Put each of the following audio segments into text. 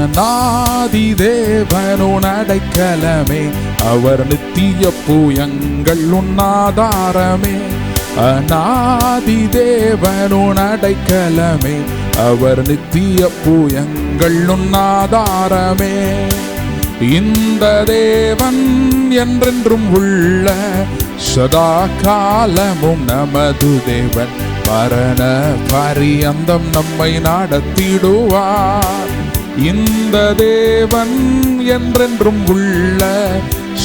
அநாதி தேவனுன் அடைக்கலமே, அவர் நித்திய பூயங்கள் உன்னாதாரமே. அநாதி தேவனுன் அடைக்கலமே, அவர் நித்திய பூயங்கள் உன்னாதாரமே. இந்த தேவன் என்றென்றும் உள்ள சதா காலமும் நமது தேவன், மரண பரியந்தம் நம்மை நடத்திடுவார். இந்த தேவன் என்றென்றும் உள்ள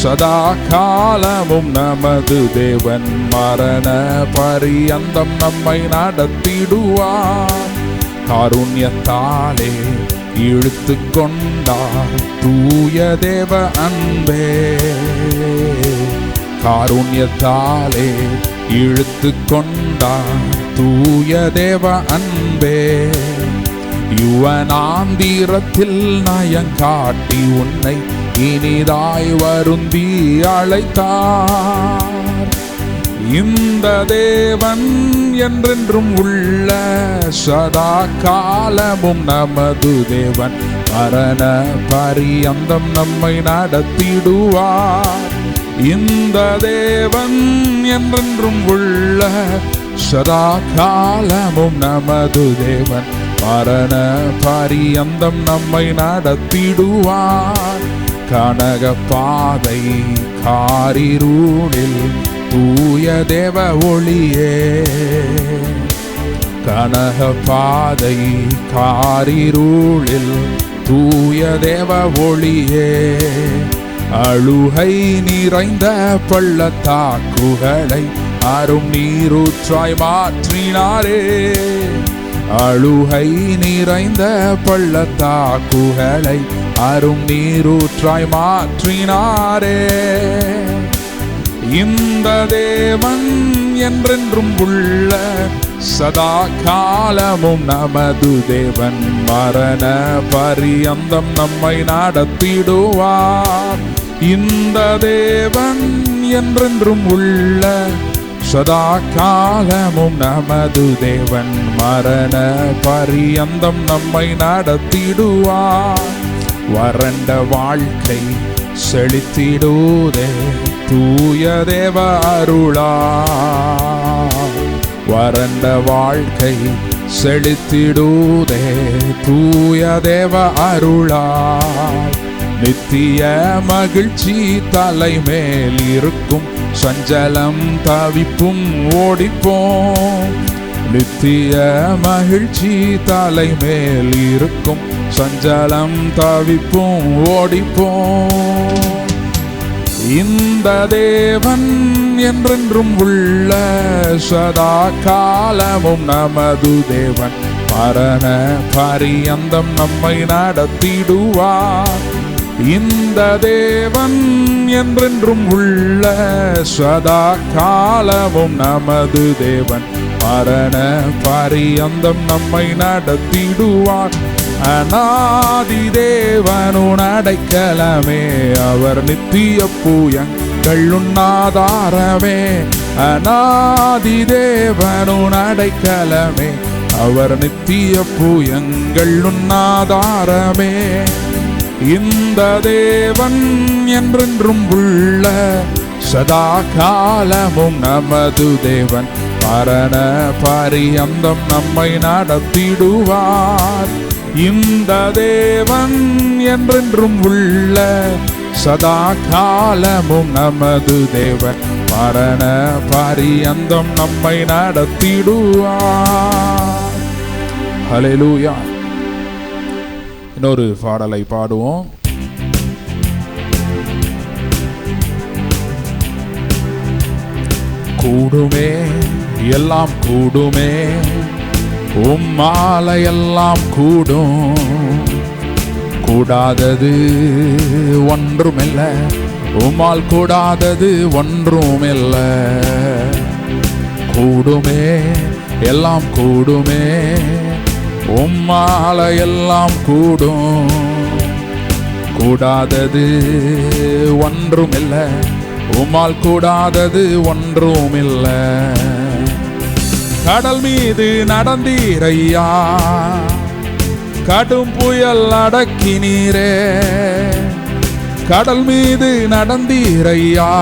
சதா காலமும் நமது தேவன், மரண பரியந்தம் நம்மை நடத்திடுவார். காருண்யத்தாலே இழுத்து கொண்டார் தூய தேவ அன்பே, காருண்யத்தாலே இழுத்து கொண்டார் தூய தேவ அன்பே. யுவனாந்திரத்தில் நயங்காட்டி உன்னை இனிதாய் வருந்தி அழைத்தார். இந்த தேவன் என்றென்றும் உள்ள சதா காலமும் நமது தேவன், மரண பரியந்தம் நம்மை நடத்திடுவார். இந்த தேவன் என்றென்றும் உள்ள சதா காலமும் நமது தேவன், மரண பரியந்தம் நம்மை நடத்திடுவார். கனக பாதை காரிருளில் தூய தேவ ஒளியே, கனக பாதை காரிருளில் தூய தேவ ஒளியே. அழுகை நிறைந்த பள்ளத்தாக்குகளை அரும் நீரூற்றாய் மாற்றினாரே, அழுகை நிறைந்த பள்ளத்தாக்குகளை அரும் நீரூற்றாய் மாற்றினாரே. இந்த தேவன் என்றென்றும் உள்ள சதா காலமும் நமது தேவன், மரண பரியந்தம் நம்மை நடத்திடுவார். இந்த தேவன் என்றென்றும் உள்ள சதா காலமும் நமது தேவன், மரண பரியந்தம் நம்மை நடத்திடுவார். வறண்ட வாழ்க்கை செழித்திடுதே தூய தேவ அருளால், வறண்ட வாழ்க்கை செழித்திடுதே தூய தேவ அருளால். நித்திய மகிழ்ச்சி தலைமேல் இருக்கும், சஞ்சலம் தவிப்பும் ஓடிப்போம். நித்திய மகிழ்ச்சி தலைமேல் இருக்கும், சஞ்சலம் தவிப்பும் ஓடிப்போம். இந்த தேவன் என்றென்றும் உள்ள சதா காலமும் நமது தேவன், மரண பரியந்தம் நம்மை நடத்திடுவார். இந்த தேவன் என்றென்றும் உள்ள சதா காலமும் நமது தேவன், மரண பரியந்தம் நம்மை நடத்திடுவார். அநாதி தேவனுன் அடைக்கலமே, அவர் நித்திய பூயங்கள் உன்னாதாரமே. அநாதி தேவனுன் அடைக்கலமே, அவர் நித்திய பூயங்கள் உன்னாதாரமே. இந்த தேவன் என்றென்றும் உள்ள சதா காலமும் நமது தேவன், மரண பரியந்தம் நம்மை நடத்திடுவார். இந்த தேவன் என்றென்றும் உள்ள சதா காலமும் நமது தேவன், மரண பரியந்தம் நம்மை நடத்திடுவார். ஹல்லேலூயா. இன்னொரு பாடலை பாடுவோம். கூடுமே எல்லாம் கூடுமே, உம்மால எல்லாம் கூடும். கூடாதது ஒன்றுமில்ல, உம்மால் கூடாதது ஒன்றுமில்ல. கூடுமே எல்லாம் கூடுமே, உம்மால எல்லாம் கூடும். கூடாதது ஒன்றுமில்ல, உம்மால் கூடாதது ஒன்றுமில்ல. கடல் மீது நடந்தீரையா, கடும் புயல் அடக்கினீரே, கடல் மீது நடந்தீரையா.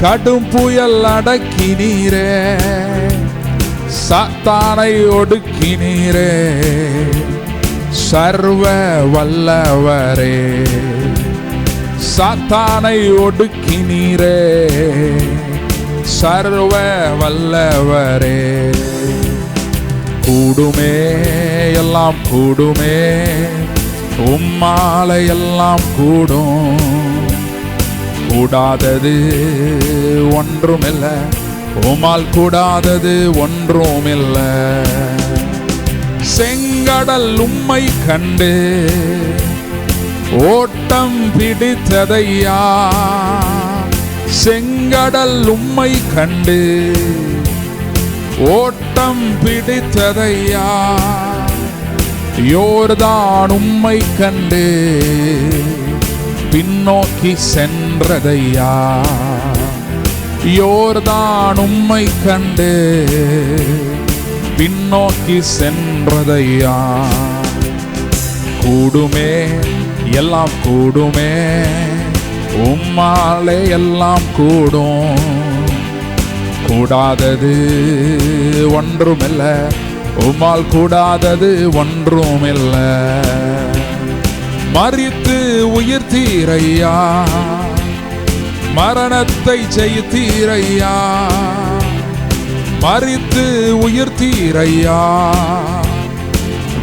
கடும் புயல் அடக்கினீரே, சாத்தானை ஒடுக்கினீரே, சர்வ வல்லவரே. சாத்தானை ஒடுக்கினீரே, சர்வ வல்லவரே. கூடுமே எல்லாம் கூடுமே, உம்மால எல்லாம் கூடும். கூடாதது ஒன்றுமில்ல, உம்மால் கூடாதது ஒன்றுமில்ல. செங்கடல் உம்மை கண்டு ஓட்டம் பிடித்ததையா. செங்கடல் உம்மை கண்டு ஓட்டம் பிடித்ததையா. யோர்தான் உம்மை கண்டு பின்னோக்கி சென்றதையா. யோர்தான் உம்மை கண்டு பின்னோக்கி சென்றதையா. கூடுமே எல்லாம் கூடுமே, உம்மாலே எல்லாம் கூடும். கூடாதது ஒன்றுமில்ல, உம்மால் கூடாதது ஒன்றுமில்ல. மரித்து உயிர்த்தீரையா, மரணத்தை ஜெயித்தீரையா. மரித்து உயிர்த்தீரையா,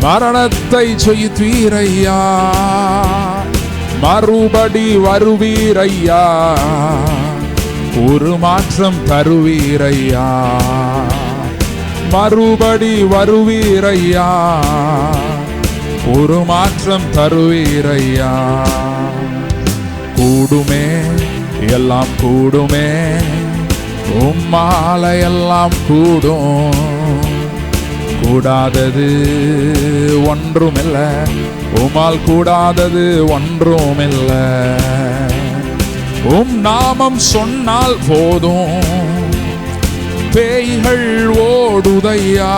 மரணத்தை ஜெயித்தீரையா. மறுபடி வருவீரையா, ஒரு மாற்றம் தருவீரையா. மறுபடி வருவீரையா, ஒரு மாற்றம் தருவீரையா. கூடுமே எல்லாம் கூடுமே, உம்மால எல்லாம் கூடும். கூடாதது ஒன்றுமில்ல, உம்மால் கூடாதது ஒன்றுமில்ல. உம் நாமம் சொன்னால் போதும், பேய்கள் ஓடுதையா.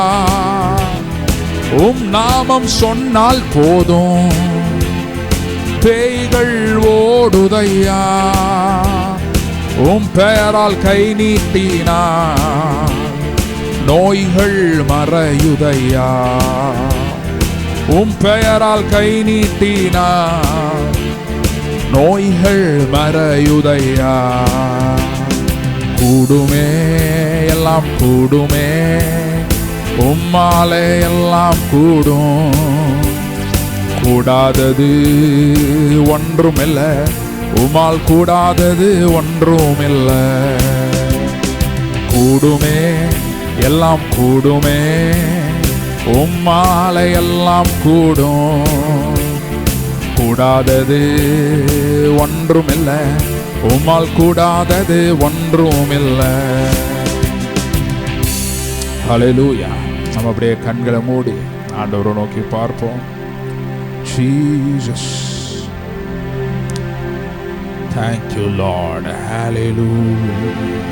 உம் நாமம் சொன்னால் போதும், பேய்கள் ஓடுதையா. உம் பெயரால் கை நீட்டினா நோய்கள் மறையுதையா. உம் பெயரால் கை நீட்டினா நோய்கள் மறையுதையா. கூடுமே எல்லாம் கூடுமே, உம்மாலே எல்லாம் கூடும். கூடாதது ஒன்றுமில்ல, உம்மால் கூடாதது ஒன்றுமில்ல. கூடுமே எல்லாம் கூடுமே, உம்மால எல்லாம் கூடும். கூடாதது ஒன்றுமில்ல, உம்மால் கூடாதது ஒன்றுமில்ல. ஹல்லேலூயா. நம்ம அப்படியே கண்களை மூடி ஆண்டவரை நோக்கி பார்ப்போம். Jesus, thank you Lord. Hallelujah,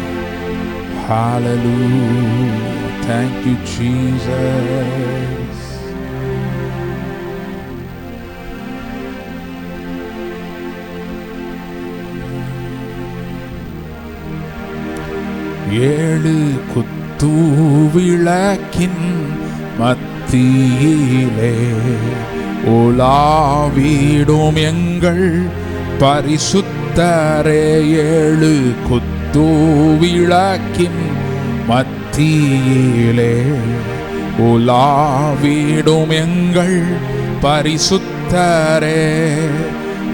hallelujah. Thank you Jesus. ஏழு குத்து விளக்கின் மத்தியிலே உலாவிடும் எங்கள் பரிசுத்தரே. ஏழு குத்து விளக்கின் மத்தியிலே உலாவிடும் எங்கள் பரிசுத்தரே.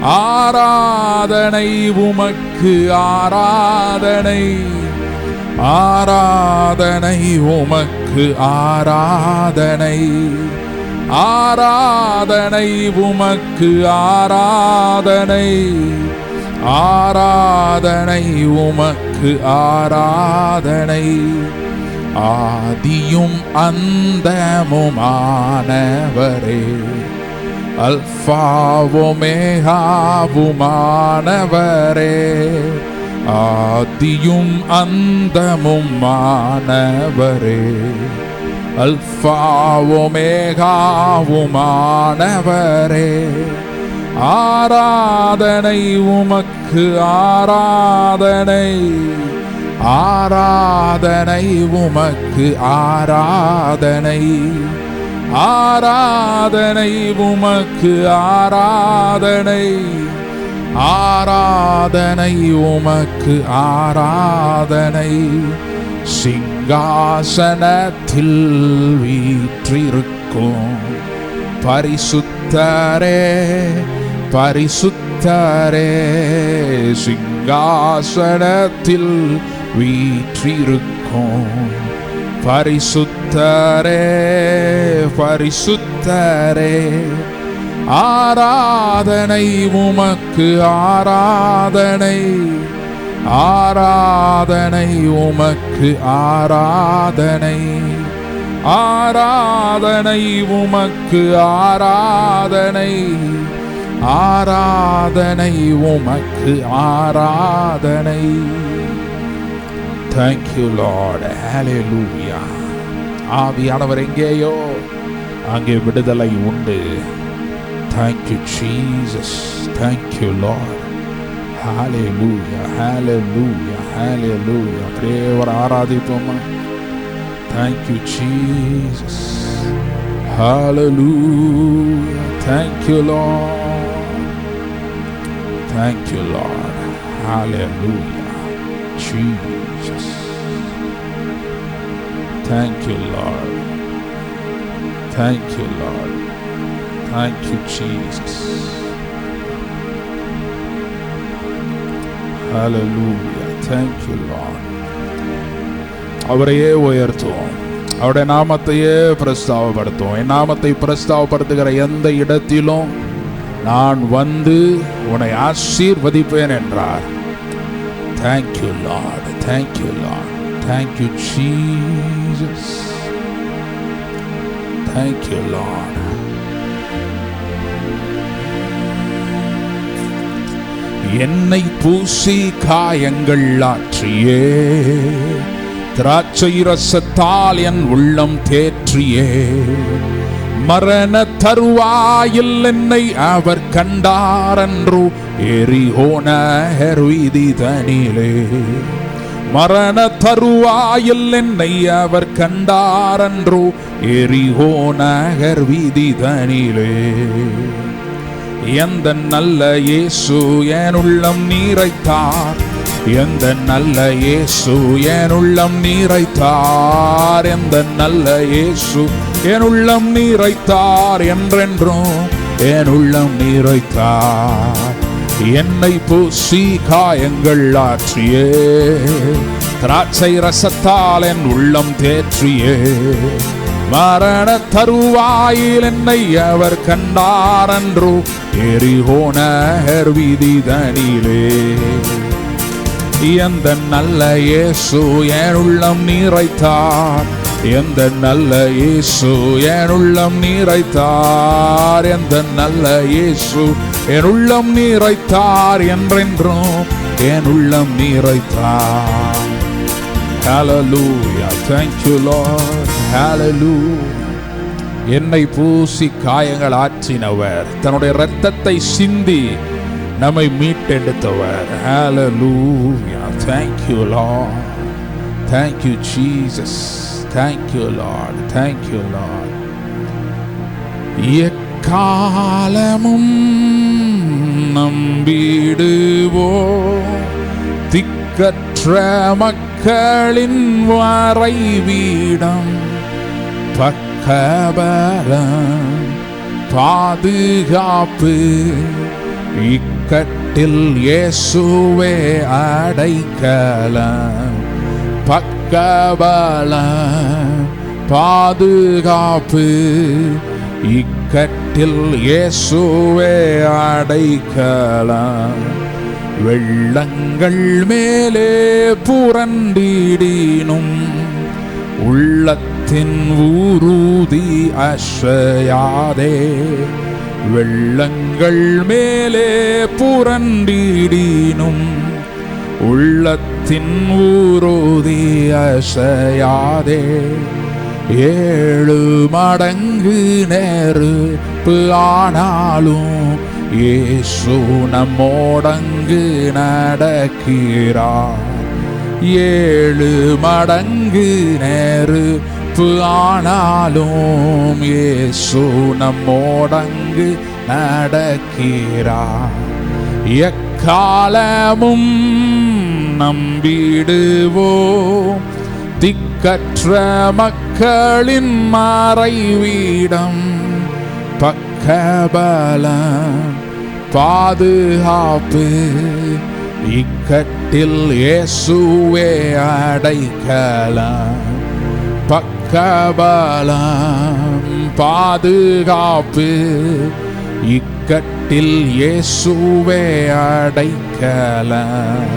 ஆராதனை உமக்கு, ஆராதனை, ஆராதனை உமக்கு, ஆராதனை, ஆராதனை உமக்கு, ஆராதனை, ஆராதனை உமக்கு, ஆராதனை. ஆதியும் அந்தமுமானவரே, அல்பாவுமேகாவுமானவரே. ஆதியும் அந்தமுமானவரே, அல்பா ஒமேகாவுமானவரே, ஆராதனை உமக்கு ஆராதனை, ஆராதனை உமக்கு ஆராதனை, ஆராதனை உமக்கு ஆராதனை, ஆராதனை உமக்கு ஆராதனை. சிங்காசனத்தில் வீற்றிருக்கும் பரிசுத்தரே, பரிசுத்தரே, சிங்காசனத்தில் வீற்றிருக்கும் பரிசுத்தரே, பரிசுத்தரே, ஆராதனை உமக்கு ஆராதனை, ஆராதனை உமக்கு ஆராதனை, ஆராதனை உமக்கு ஆராதனை, ஆராதனை உமக்கு ஆராதனை. Thank you Lord. Hallelujah. ஆவியானவர் எங்கேயோ அங்கே விடுதலை உண்டு. Thank you Jesus. Thank you Lord. Hallelujah. Hallelujah. Hallelujah. தேவரை ஆராதிப்போமா? Thank you Jesus. Hallelujah. Thank you Lord. Thank you Lord. Hallelujah. Jesus. Thank you Lord. Thank you Lord. Thank you Jesus. Hallelujah. Thank you Lord. அவரையே உயர்த்துவோம், அவருடைய நாமத்தையே பிரஸ்தாவப்படுத்துவோம். என் நாமத்தை பிரஸ்தாவப்படுத்துகிற எந்த இடத்திலும் நான் வந்து உன்னை ஆசீர்வதிப்பேன் என்றார். Thank you Lord. Thank you Lord. Thank you Jesus. Thank you Lord. என்னை பூசி காயங்கள் ஆற்றியே, திராட்சை ரசத்தால் என் உள்ளம் தேற்றியே, மரண தருவாயில் என்னை அவர் கண்டாரன்றோ, எரிகோன வீதிதனிலே, மரண தருவாயில் என்னை அவர் கண்டாரன்றோ, எரிகோன வீதிதனிலே. எந்த நல்ல இயேசு என் உள்ளம் நீரைத்தார், எந்த நல்ல இயேசு என் உள்ளம் நீரைத்தார், எந்த நல்ல இயேசு என் உள்ளம் நீரைத்தார், என்றென்றும் என் உள்ளம் நீரைத்தார். என்னை பூசி காயங்கள் ஆற்றியே, திராட்சை ரசத்தால் என் உள்ளம் தேற்றியே, மரண தருவாயில் என்னை அவர் கண்டாரன்றோ, எரிகோன வீதிதனிலே. எந்த நல்ல இயேசு என் உள்ளம் நீரைத்தார், எந்த நல்ல இயேசு என் உள்ளம் நீரைத்தார், எந்த நல்ல இயேசு என் உள்ளம் நீரைத்தார், என்றென்றும் என் உள்ளம் நீரைத்தார். Hallelujah. Thank you Lord. Hallelujah. என்னை பூசி காயங்கள் ஆற்றினவர், தன்னுடைய இரத்தத்தை சிந்தி நம்மை மீட்டெடுத்தவர். Hallelujah. Thank you Lord. Thank you Jesus. Thank you Lord. Thank you Lord. எக்காலமும் நம்பிடுவோம் திக்கற்ற மக்களின் வரைவீடம், பக்கபலம் பாதுகாப்பு இக்கட்டில் இயேசுவே அடைக்கலம், பக்கபலம் பாதுகாப்பு இக்கட்டில் இயேசுவே அடைக்கலம். வெள்ளங்கள் மேலே புரண்டிடினும் உள்ளத்தின் ஊருதி அசையாதே, வெள்ளங்கள் மேலே புரண்டிடினும் உள்ளத்தின் ஊருதி அசையாதே, 7 மடங்கு நெருப்பு ஆனாலும் இயேசு நம்மோடங்கு நடக்கிறார். 7 மடங்கு நெருப்பு ஆனாலும் இயேசு நம்மோடங்கு நடக்கிறார். எக்காலமும் நம்பிடுவோம் திக்கற்ற மக்களின் மறைவிடம். பக்கபலம் பாதுகாப்பு இக்கட்டில் இயேசுவே அடைக்கலம். பக்கபலம் பாதுகாப்பு இக்கட்டில் இயேசுவே அடைக்கலம்.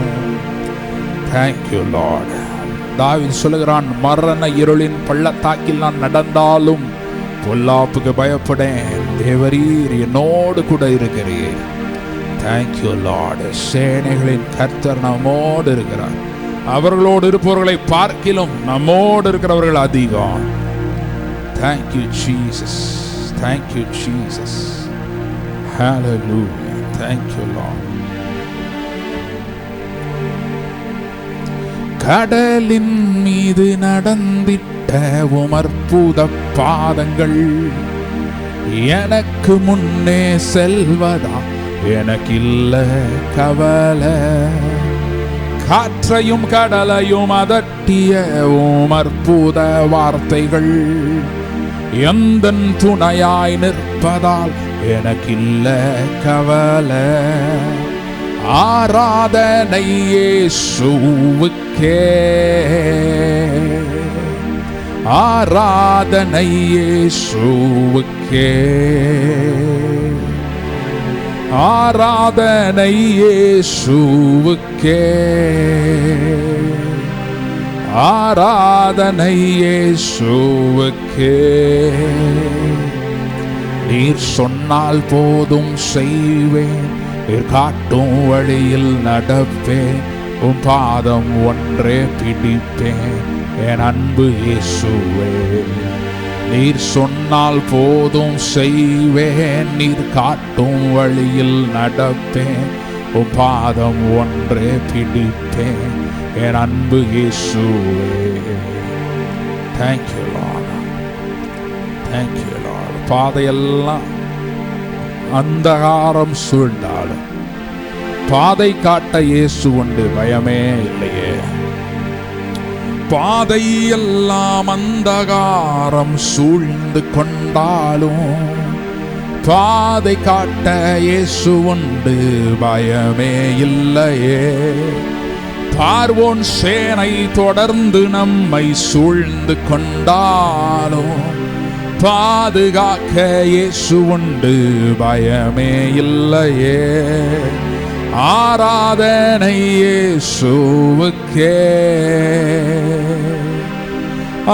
Thank you Lord. தாவீது சொல்லுகிறான், மரண இருளின் பள்ளத்தாக்கில் நான் நடந்தாலும் பொல்லாப்புக்கு பயப்படேன், தேவரீர் என்னோடு கூட இருக்கிறீர். Thank you Lord. சேனைகளின் கர்த்தர் நம்மோடு இருக்கிறார். அவர்களோடு இருப்பவர்களை பார்க்கிலும் நம்மோடு இருக்கிறவர்கள் அதிகம். Thank you Jesus. Thank you Jesus. Hallelujah. Thank you Lord. கடலின் மீது நடந்திட்ட உமற்புத பாதங்கள் எனக்கு முன்னே செல்வதா எனக்கில்ல கவலை. காற்றையும் கடலையும் அதட்டிய உமற்புத வார்த்தைகள் எந்தன் துணையாய் நிற்பதால் எனக்கில்ல கவலை. ஆராதனை இயேசுவுக்கே, ஆராதனை இயேசுவுக்கே, ஆராதனை இயேசுவுக்கே, ஆராதனை இயேசுவுக்கே. நீர் சொன்னால் போதும் செய்வேன், நீர் காட்டும் வழியில் நடப்பேன், உம் பாதம் ஒன்றே பிடிப்பேன் என் அன்பு இயேசுவே. நீர் சொன்னால் போதும் செய்வேன், நீர் காட்டும் வழியில் நடப்பேன், உம் பாதம் ஒன்றே பிடிப்பேன் என் அன்பு இயேசுவே. Thank you Lord. Thank you Lord. பாதையெல்லாம் அந்தகாரம் சூழ்ந்தாலும் பாதை காட்ட இயேசு உண்டு, பயமே இல்லையே. பாதையெல்லாம் அந்தகாரம் சூழ்ந்து கொண்டாலும் பாதை காட்ட இயேசு உண்டு, பயமே இல்லையே. பார்வோன் சேனை தொடர்ந்து நம்மை சூழ்ந்து கொண்டாலும் பாதுகாக்க இயேசு உண்டு, பயமே இல்லையே. ஆராதனை இயேசுவுக்கே,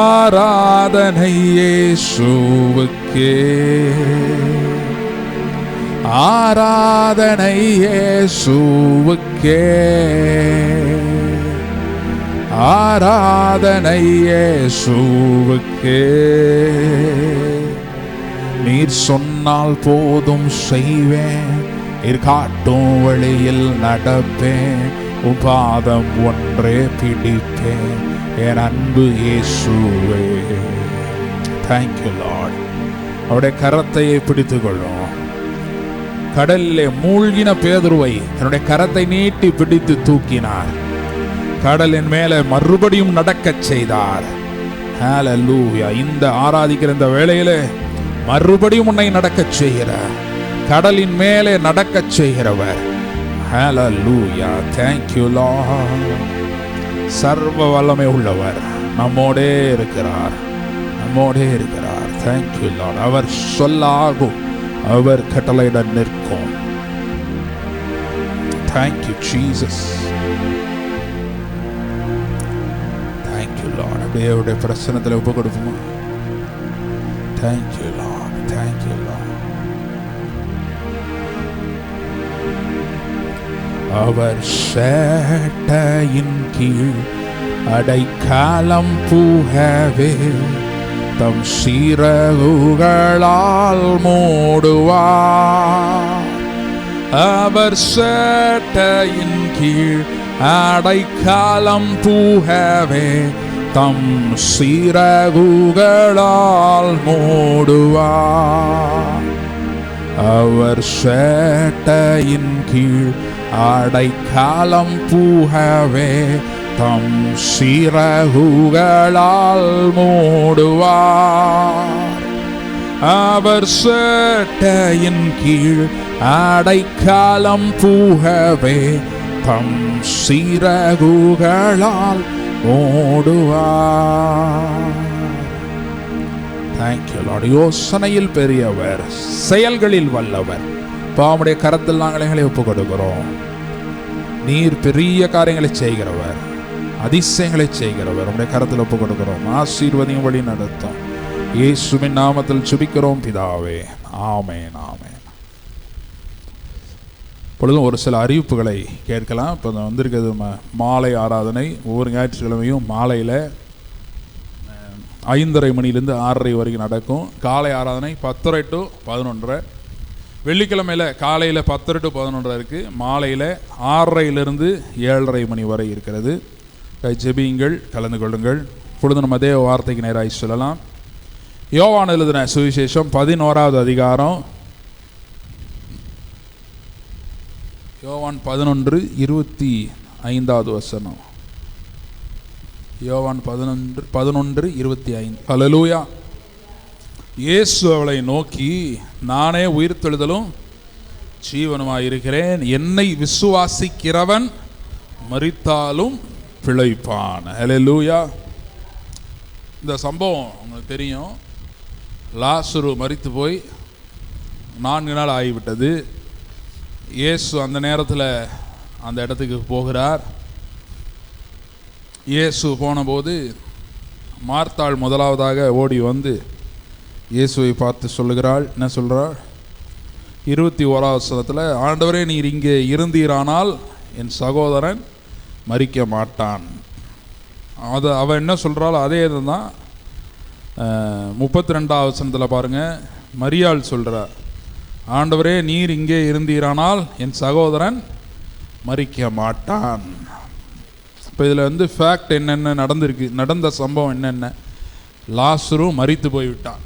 ஆராதனை இயேசுவுக்கே, ஆராதனை இயேசுவுக்கே, ஆராதனை இயேசுவுக்கே. நீர் சொன்னால் போதும் செய்வேன், நீர் காட்டும் வழியில் நடப்பேன், உம் பாதம் ஒன்றே பிடிப்பேன் என் அன்பு இயேசுவே. Thank you Lord. அவருடைய கரத்தையை பிடித்துக் கொள்ளும். கடலிலே மூழ்கின பேதுருவை தன்னுடைய கரத்தை நீட்டி பிடித்து தூக்கினார். கடலின் மேலே மறுபடியும் நடக்கச் செய்தார். ஹல்லேலூயா. இந்த ஆராதிக்கிற இந்த வேளையிலே மறுபடியும் உன்னை நடக்கச் செய்கிறார். கடலின் மேலே நடக்கச் செய்கிறவர். ஹல்லேலூயா. Thank you Lord. சர்வ வல்லமை உள்ளவர் நம்மோடே இருக்கிறார், நம்மோடே இருக்கிறார். Thank you Lord. அவர் சொல்லாகும், அவர் கட்டளையிட நிற்கும். Thank you Jesus. Thank you Lord. அப்படியே அவருடைய பிரசன்னத்தில் ஒப்பு கொடுப்போமா? Thank you Lord. Thank you Lord. அவர் சேட்டையின் கீழ் அடைக்காலம் புகவே தம் சிறகுகளால் மூடுவார். அவர் சேட்டையின் கீழ் அடைக்கலம் புகவே தம் சிறகுகளால் மூடுவார். அவர் சேட்டையின் கீழ் அடைக்கலம் புகவே தம் சிறகுகளால் மூடுவார். அவர் சேட்டையின் கீழ் அடைக்கலம் புகவே தம் சிறகுகளால் மூடுவார். Thank you Lord. யோசனையில் பெரியவர், செயல்களில் வல்லவர். பாவமுடைய கரத்தில் நாங்கள் எங்களை ஒப்புக் கொடுக்கிறோம். நீர் பெரிய காரியங்களை செய்கிறவர், அதிசயங்களை செய்கிறவர். உடைய கரத்தில் ஒப்புக் கொடுக்கிறோம். ஆசீர்வதியும் வழி நடத்தும். இயேசுவின் நாமத்தில் ஜெபிக்கிறோம் பிதாவே. ஆமென், ஆமென். பொழுதும் ஒரு சில அறிவிப்புகளை கேட்கலாம். இப்போ வந்திருக்கிறது மாலை ஆராதனை. ஒவ்வொரு ஞாயிற்றுக்கிழமையும் மாலையில் 5:30 மணிலேருந்து 6:30 வரைக்கும் நடக்கும். காலை ஆராதனை 10:30 to 11:30. வெள்ளிக்கிழமையில் காலையில் 10:30 to 11:30 இருக்குது. மாலையில் 6:30 7:30 மணி வரை இருக்கிறது. ஜெபியுங்கள், கலந்து கொள்ளுங்கள். பொழுது நம்ம அதே வார்த்தைக்கு நேராக சொல்லலாம். யோவான் எழுதின சுவிசேஷம் 11வது அதிகாரம், யோவான் 11:25 வசனம். யோவான் 11:25. ஹல்லேலூயா. இயேசு அவளை நோக்கி, நானே உயிர்த்தெழுதலும் ஜீவனுமாயிருக்கிறேன். என்னை விசுவாசிக்கிறவன் மரித்தாலும் பிழைப்பான். ஹல்லேலூயா. இந்த சம்பவம் உங்களுக்கு தெரியும். லாசரு மரித்து போய் 4 நாள் ஆகிவிட்டது. இயேசு அந்த நேரத்தில் அந்த இடத்துக்கு போகிறார். இயேசு போனபோது மார்த்தாள் முதலாவதாக ஓடி வந்து இயேசுவை பார்த்து சொல்லுகிறாள். என்ன சொல்கிறாள்? 21வது வசனத்தில், ஆண்டவரே, நீர் இங்கே இருந்தீரானால் என் சகோதரன் மரிக்க மாட்டான். அவன் என்ன சொல்கிறாள்? அதே இதுதான் 32வது வசனத்தில் பாருங்கள். மரியாள் சொல்கிறார், ஆண்டவரே, நீர் இங்கே இருந்தீரானால் என் சகோதரன் மரிக்க மாட்டான். இப்போ இதில் ஃபேக்ட் என்னென்ன நடந்திருக்கு, நடந்த சம்பவம் என்னென்ன? லாசரு மரித்து போய்விட்டான்.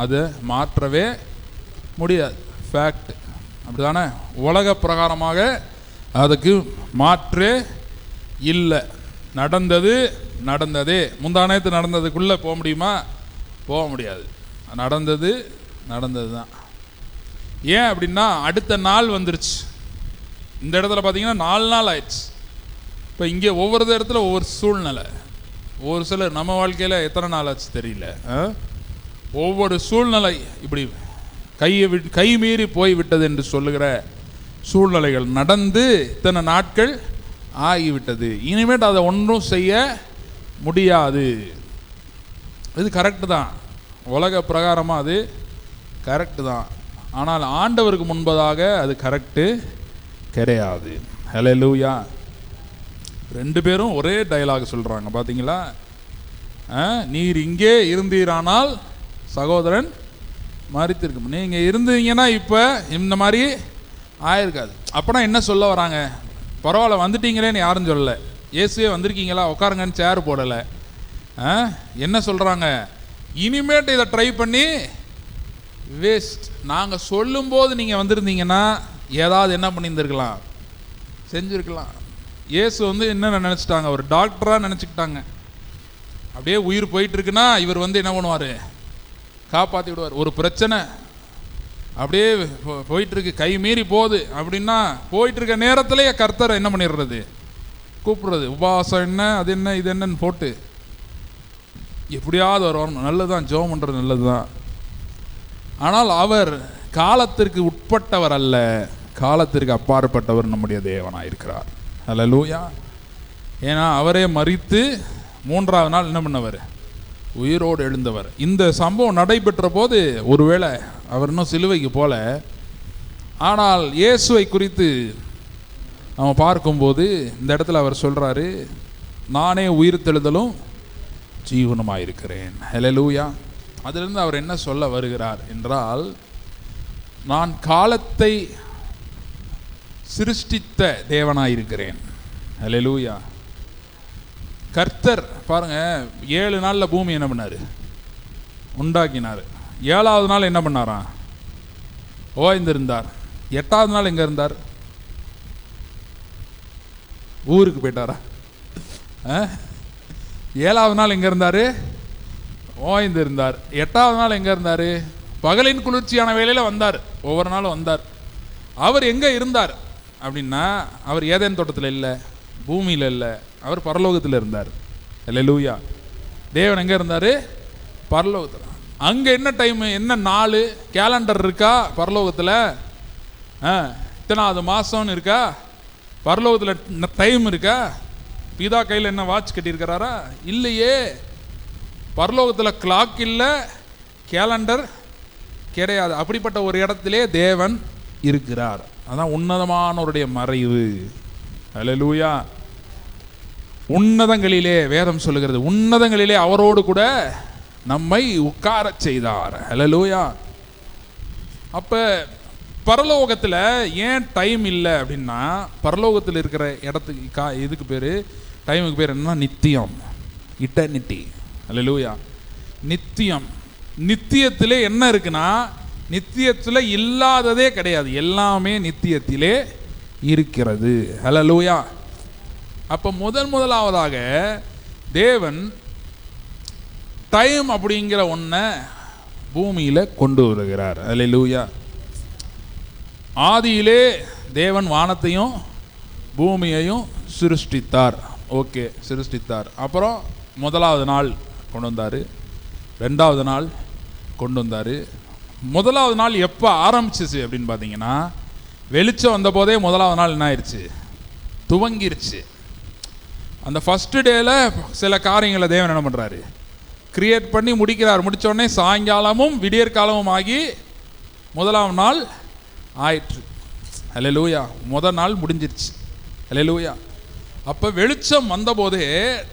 அதை மாற்றவே முடியாது. ஃபேக்ட் அப்படி தானே? உலக பிரகாரமாக அதுக்கு மாற்றே இல்லை. நடந்தது நடந்ததே. முந்தானத்து நடந்ததுக்குள்ளே போக முடியுமா? போக முடியாது. நடந்தது நடந்தது தான். ஏன் அப்படின்னா அடுத்த நாள் வந்துருச்சு. இந்த இடத்துல பார்த்தீங்கன்னா 4 நாள் ஆயிடுச்சு. இப்போ இங்கே ஒவ்வொரு இடத்துல ஒவ்வொரு சூழ்நிலை. ஒவ்வொரு சிலர் நம்ம வாழ்க்கையில் எத்தனை நாள் ஆச்சு தெரியல. ஒவ்வொரு சூழ்நிலை இப்படி கை மீறி போய்விட்டது என்று சொல்லுகிற சூழ்நிலைகள் நடந்து இத்தனை நாட்கள் ஆகிவிட்டது. இனிமேட்டு அதை ஒன்றும் செய்ய முடியாது. இது கரெக்டு தான், உலக பிரகாரமாக அது கரெக்டு தான். ஆனால் ஆண்டவருக்கு முன்பதாக அது கரெக்டு கிடையாது. ஹல்லேலூயா. 2 பேரும் ஒரே டயலாக் சொல்கிறாங்க. பார்த்தீங்களா? நீர் இங்கே இருந்தீரானால் சகோதரன் மரித்திருக்கும். நீங்கள் இருந்தீங்கன்னா இப்போ இந்த மாதிரி ஆயிருக்காது. அப்போனா என்ன சொல்ல வராங்க? பரவாயில்ல, வந்துட்டீங்களேன்னு யாரும் சொல்லலை. இயேசுவே வந்திருக்கீங்களா, உட்காருங்கன்னு சேர் போடலை. என்ன சொல்கிறாங்க? இனிமேட்டு இதை ட்ரை பண்ணி வேஸ்ட். நாங்கள் சொல்லும்போது நீங்கள் வந்திருந்தீங்கன்னா ஏதாவது என்ன பண்ணியிருந்துருக்கலாம், செஞ்சுருக்கலாம். இயேசு என்ன நினச்சிட்டாங்க? ஒரு டாக்டராக நினச்சிக்கிட்டாங்க. அப்படியே உயிர் போயிட்டுருக்குன்னா இவர் என்ன பண்ணுவார்? காப்பாற்றி விடுவார். ஒரு பிரச்சனை அப்படியே போயிட்டுருக்கு, கை மீறி போகுது அப்படின்னா போயிட்டுருக்க நேரத்திலேயே கர்த்தரை என்ன பண்ணிடுறது? கூப்பிடுறது. உபவாசம் என்ன, அது என்ன, இது என்னன்னு போட்டு எப்படியாவது வரணும். நல்லது தான், ஜெபம் பண்ணுறது நல்லது தான். ஆனால் அவர் காலத்திற்கு உட்பட்டவர் அல்ல, காலத்திற்கு அப்பாற்பட்டவர் நம்முடைய தேவனாக இருக்கிறார். ஹல்லேலூயா. ஏன்னா அவரே மரித்து 3வது நாள் என்ன பண்ணவர்? உயிரோடு எழுந்தவர். இந்த சம்பவம் நடைபெற்ற போது ஒருவேளை அவர் இன்னும் சிலுவைக்கு போல. ஆனால் இயேசுவை குறித்து நம்ம பார்க்கும்போது இந்த இடத்துல அவர் சொல்கிறாரு, நானே உயிர்த்தெழுதலும் ஜீவனுமாயிருக்கிறேன். ஹல்லேலூயா. அதிலிருந்து அவர் என்ன சொல்ல வருகிறார் என்றால், நான் காலத்தை சிருஷ்டித்த தேவனாயிருக்கிறேன். அல்லேலூயா. கர்த்தர் பாருங்க, 7 நாளில் பூமி என்ன பண்ணார்? உண்டாக்கினார். 7வது நாள் என்ன பண்ணாராம்? ஓய்ந்திருந்தார். 8வது நாள் எங்கே இருந்தார்? ஊருக்கு போயிட்டாரா? 7வது நாள் எங்கே இருந்தார்? ஓய்ந்திருந்தார். 8வது நாள் எங்கே இருந்தார்? பகலின் குளிர்ச்சியான வேளையில் வந்தார். ஒவ்வொரு நாளும் வந்தார். அவர் எங்கே இருந்தார் அப்படின்னா, அவர் ஏதேன் தோட்டத்தில் இல்லை, பூமியில் இல்லை, அவர் பரலோகத்தில் இருந்தார். அல்லேலூயா. தேவன் எங்கே இருந்தார்? பரலோகத்தில். அங்கே என்ன டைமு, என்ன நாள், கேலண்டர் இருக்கா பரலோகத்தில்? இத்தனாவது மாதம்னு இருக்கா பரலோகத்தில்? டைம் இருக்கா? பிதா கையில் என்ன வாட்ச் கட்டியிருக்கிறாரா? இல்லையே. பரலோகத்தில் கிளாக் இல்லை, கேலண்டர் கிடையாது. அப்படிப்பட்ட ஒரு இடத்திலே தேவன் இருக்கிறார். அதான் உன்னதமானவருடைய மறைவு. அல்லேலூயா. உன்னதங்களிலே வேதம் சொல்லுகிறது, உன்னதங்களிலே அவரோடு கூட நம்மை உட்கார செய்தார். அல்லேலூயா. அப்போ பரலோகத்தில் ஏன் டைம் இல்லை அப்படின்னா, பரலோகத்தில் இருக்கிற இடத்துக்கு இதுக்கு பேர், டைமுக்கு பேர் என்ன? நித்தியம், இட்டர்னிட்டி. அல்லேலூயா. நித்தியம். நித்தியத்திலே என்ன இருக்குன்னா, நித்தியத்தில் இல்லாததே கிடையாது, எல்லாமே நித்தியத்திலே இருக்கிறது. அல்லேலூயா. அப்போ முதலாவதாக தேவன் டைம் அப்படிங்கிற ஒன்றை பூமியில் கொண்டு வருகிறார். அல்லேலூயா. ஆதியிலே தேவன் வானத்தையும் பூமியையும் சிருஷ்டித்தார். ஓகே, சிருஷ்டித்தார். அப்புறம் 1வது நாள் கொண்டு வந்தார், 2வது நாள் கொண்டு வந்தார். 1வது நாள் எப்போ ஆரம்பிச்சிச்சு அப்படின்னு பார்த்தீங்கன்னா, வெளிச்சம் வந்த போதே 1வது நாள் என்ன ஆயிடுச்சு? துவங்கிருச்சு. அந்த ஃபஸ்ட்டு டேல சில காரியங்களை தேவன் என்ன பண்ணுறாரு? கிரியேட் பண்ணி முடிக்கிறார். முடித்தோடனே சாயங்காலமும் விடியற்காலமும் ஆகி 1வது நாள் ஆயிற்று. அல்லேலூயா. நாள் முடிஞ்சிருச்சு. அல்லேலூயா. அப்போ வெளிச்சம் வந்தபோதே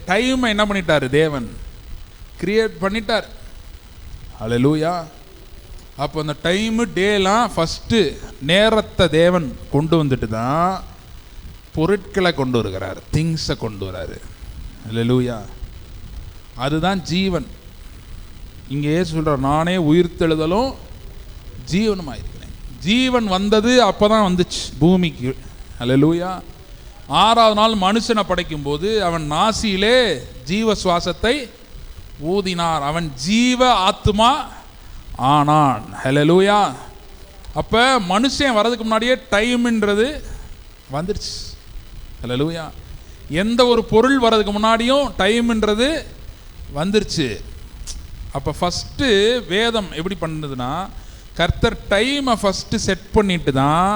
டைமை என்ன பண்ணிட்டார்? தேவன் கிரியேட் பண்ணிட்டார். அல்லேலூயா. அப்போ அந்த டைமு டேலாம் ஃபஸ்ட்டு நேரத்தை தேவன் கொண்டு வந்துட்டு தான் பொருட்களை கொண்டு வருகிறார், திங்ஸை கொண்டு வராரு. அல்லேலூயா. அதுதான் ஜீவன். இங்கே சொல்கிறார், நானே உயிர்த்தெழுதலும் ஜீவனுமாயிருக்கிறேன். ஜீவன் வந்தது அப்போ தான் வந்துச்சு பூமிக்கு. அல்லேலூயா. 6வது நாள் மனுஷனை படைக்கும் போது அவன் நாசியிலே ஜீவ சுவாசத்தை ஊதினார், அவன் ஜீவ ஆத்மா ஆனான். அல்லேலூயா. அப்போ மனுஷன் வர்றதுக்கு முன்னாடியே டைம்ன்றது வந்துருச்சு. அல்லேலூயா. எந்த ஒரு பொருள் வர்றதுக்கு முன்னாடியும் டைம்ன்றது வந்துருச்சு. அப்போ ஃபஸ்ட்டு வேதம் எப்படி பண்ணுதுன்னா, கர்த்தர் டைமை ஃபஸ்ட்டு செட் பண்ணிட்டு தான்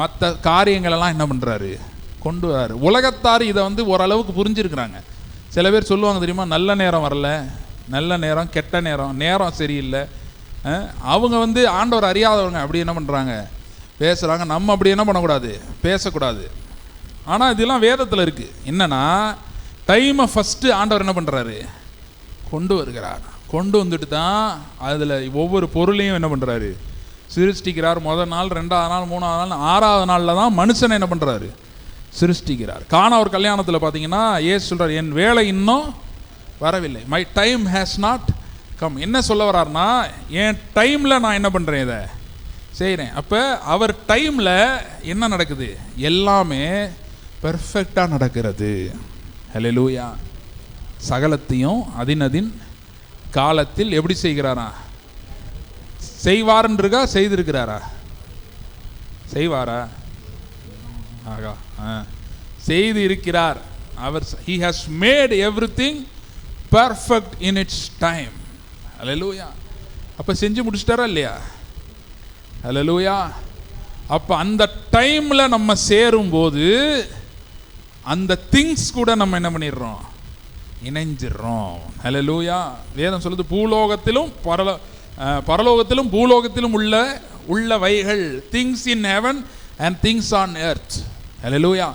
மற்ற காரியங்களெல்லாம் என்ன பண்ணுறாரு? கொண்டு வராரு. உலகத்தார் இதை ஓரளவுக்கு புரிஞ்சிருக்கிறாங்க. சில பேர் சொல்லுவாங்க தெரியுமா, நல்ல நேரம் வரல, நல்ல நேரம், கெட்ட நேரம், நேரம் சரியில்லை. அவங்க ஆண்டவர் அறியாதவங்க அப்படி என்ன பண்ணுறாங்க? பேசுகிறாங்க. நம்ம அப்படி என்ன பண்ணக்கூடாது? பேசக்கூடாது. ஆனால் இதெல்லாம் வேதத்தில் இருக்குது. என்னன்னா, டைமை ஃபஸ்ட்டு ஆண்டவர் என்ன பண்ணுறாரு? கொண்டு வருகிறார். கொண்டு வந்துட்டு தான் அதில் ஒவ்வொரு பொருளையும் என்ன பண்ணுறாரு? சிருஷ்டிக்கிறார். 1 நாள், 2வது நாள், 3வது நாள், 6வது நாளில் தான் மனுஷனை என்ன பண்ணுறாரு? சிருஷ்டிக்கிறார். காணா ஒரு கல்யாணத்தில் பார்த்தீங்கன்னா, ஏசு சொல்கிறார், என் வேலை இன்னும் வரவில்லை, my time has not come. என்ன சொல்ல வர்றாருன்னா, என் டைமில் நான் என்ன பண்ணுறேன், இதை செய்கிறேன். அப்போ அவர் டைமில் என்ன நடக்குது? எல்லாமே பெர்ஃபெக்டாக நடக்கிறது. அல்லேலூயா. சகலத்தையும் அதினதின் காலத்தில் எப்படி செய்கிறாரா? செய்வார்ன்றிருக்கா, செய்திருக்கிறாரா? செய்வாரா? ஆகா, செய்து இருக்கிறார். அவர் he has made everything perfect in its time. அல்லேலூயா. அப்போ செஞ்சு முடிச்சிட்டாரா இல்லையா? அல்லேலூயா. அப்போ அந்த டைமில் நம்ம சேரும்போது அந்த திங்ஸ் கூட நம்ம என்ன பண்ணிடுறோம்? இணைஞ்சிடுறோம். அல்லேலூயா. வேதம் சொல்லுது, பூலோகத்திலும் பரலோகத்திலும் பூலோகத்திலும் உள்ள வைகள், things in heaven and things on earth. அல்லேலூயா.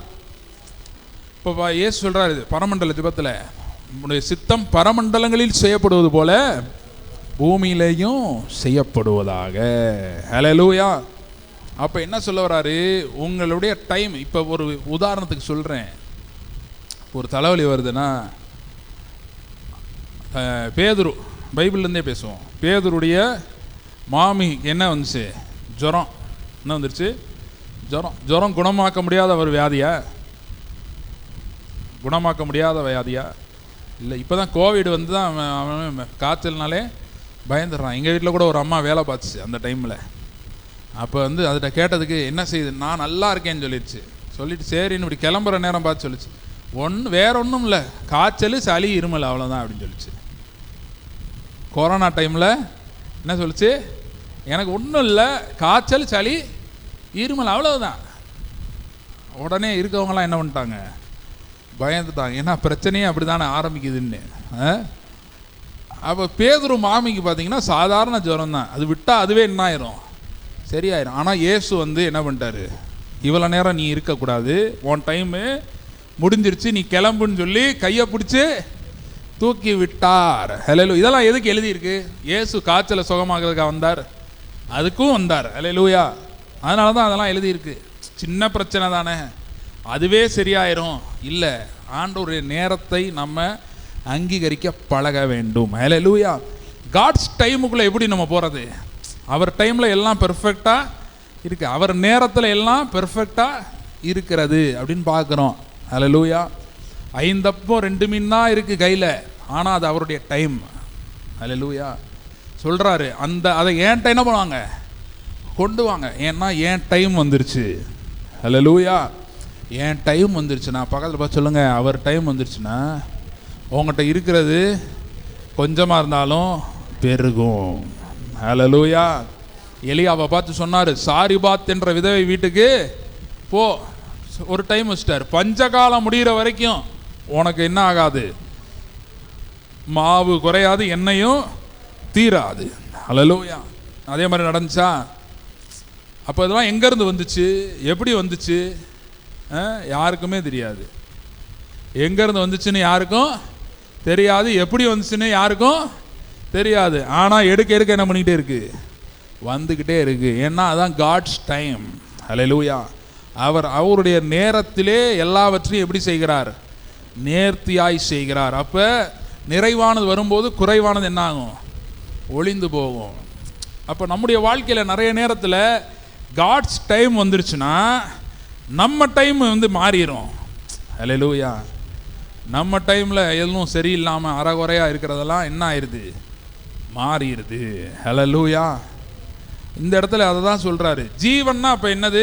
இப்போ இயேசு சொல்கிறாரு பரமண்டல ஜெபத்தில், உன்னுடைய சித்தம் பரமண்டலங்களில் செய்யப்படுவது போல பூமியிலேயும் செய்யப்படுவதாக. ஹல்லேலூயா. அப்போ என்ன சொல்ல வராரு, உங்களுடைய டைம். இப்போ ஒரு உதாரணத்துக்கு சொல்கிறேன். ஒரு தலைவலி வருதுன்னா, பேதுரு, பைபிள்லேருந்தே பேசுவோம். பேதுருடைய மாமி என்ன வந்துச்சு? ஜுரம். என்ன வந்துருச்சு? ஜுரம் குணமாக்க முடியாத ஒரு வியாதியா? குணமாக்க முடியாத வியாதியா? இல்லை. இப்போ தான் கோவிட் வந்து தான் அவன் காய்ச்சல்னாலே பயந்துடுறான். எங்கள் வீட்டில் கூட ஒரு அம்மா வேலை பார்த்துச்சு அந்த டைமில். அப்போ வந்து அதில் கேட்டதுக்கு என்ன செய்யுது, நான் நல்லா இருக்கேன்னு சொல்லிட்டு சரின்னு இப்படி கிளம்புற நேரம் பார்த்து சொல்லிச்சு, வேற ஒன்றும் இல்லை, காய்ச்சல் சளி இருமல் அவ்வளோதான் அப்படின்னு சொல்லிச்சு. கொரோனா டைமில் என்ன சொல்லிச்சு, எனக்கு ஒன்றும் இல்லை, காய்ச்சல் சளி இருமல் அவ்வளவுதான். உடனே இருக்கவங்களாம் என்ன பண்ணிட்டாங்க, பயந்துட்டாங்க. ஏன்னா பிரச்சனையே அப்படி தானே ஆரம்பிக்குதுன்னு. அப்போ பேதுரு மாமிக்கு பார்த்தீங்கன்னா சாதாரண ஜுரம் தான், அது விட்டால் அதுவே என்ன ஆயிரும், சரியாயிரும். ஆனால் இயேசு வந்து என்ன பண்ணிட்டாரு, இவ்வளோ நேரம் நீ இருக்கக்கூடாது, உன் டைமு முடிஞ்சிருச்சு, நீ கிளம்புன்னு சொல்லி கையை பிடிச்சி தூக்கி விட்டார். ஹல்லேலூயா. இதெல்லாம் எதுக்கு எழுதியிருக்கு? இயேசு காய்ச்சலை சுகமாகிறதுக்காக வந்தார், அதுக்கும் வந்தார். ஹல்லேலூயா. அதனால தான் அதெல்லாம் எழுதியிருக்கு. சின்ன பிரச்சனை தானே, அதுவே சரியாயிரும் இல்லை. ஆண்டவருடைய நேரத்தை நம்ம அங்கீகரிக்க பழக வேண்டும். ஹல்லேலூயா. காட்ஸ் டைமுக்குள்ளே எப்படி நம்ம போகிறது? அவர் டைமில் எல்லாம் பெர்ஃபெக்டாக இருக்குது, அவர் நேரத்தில் எல்லாம் பெர்ஃபெக்டாக இருக்கிறது அப்படின்னு பார்க்குறோம். ஹல்லேலூயா. 5 அப்பம் 2 மீன் தான் இருக்குது கையில், ஆனால் அது அவருடைய டைம். ஹல்லேலூயா. சொல்கிறாரு, அதை என்கிட்ட என்ன பண்ணுவாங்க, கொண்டு வாங்க, ஏன்னா என் டைம் வந்துருச்சு. ஹல்லேலூயா. என் டைம் வந்துருச்சுன்னா பக்கத்தில் பார்த்து சொல்லுங்கள், அவர் டைம் வந்துருச்சுன்னா உங்கள்கிட்ட இருக்கிறது கொஞ்சமாக இருந்தாலும் பெருகும். ஹல்லேலூயா. எலியாவை பார்த்து சொன்னார், சாரிபாத் என்ற விதவை வீட்டுக்கு போ. ஒரு டைம் வச்சிட்டார், பஞ்சகாலம் முடிகிற வரைக்கும் உனக்கு என்ன ஆகாது, மாவு குறையாது, எண்ணெயும் தீராது. ஹல்லேலூயா. அதே மாதிரி நடந்துச்சா? அப்போ இதெல்லாம் எங்கேருந்து வந்துச்சு, எப்படி வந்துச்சு, யாருக்குமே தெரியாது. எங்கேருந்து வந்துச்சுன்னு யாருக்கும் தெரியாது, எப்படி வந்துச்சுன்னு யாருக்கும் தெரியாது. ஆனால் எடுக்க என்ன பண்ணிக்கிட்டே இருக்குது, வந்துக்கிட்டே இருக்குது. ஏன்னா அதான் காட்ஸ் டைம். ஹல்லேலூயா. அவருடைய நேரத்திலே எல்லாவற்றையும் எப்படி செய்கிறார், நேர்த்தியாய் செய்கிறார். அப்போ நிறைவானது வரும்போது குறைவானது என்ன ஆகும், ஒளிந்து போகும். அப்போ நம்முடைய வாழ்க்கையில் நிறைய நேரத்தில் காட்ஸ் டைம் வந்துருச்சுன்னா நம்ம டைம் வந்து மாறிடும். ஹல்லேலூயா. நம்ம டைமில் எதுவும் சரியில்லாமல் அறகுறையாக இருக்கிறதெல்லாம் என்ன ஆயிடுது, மாறிடுது. ஹல்லேலூயா. இந்த இடத்துல அதை தான் சொல்கிறாரு. ஜீவன்னா அப்போ என்னது,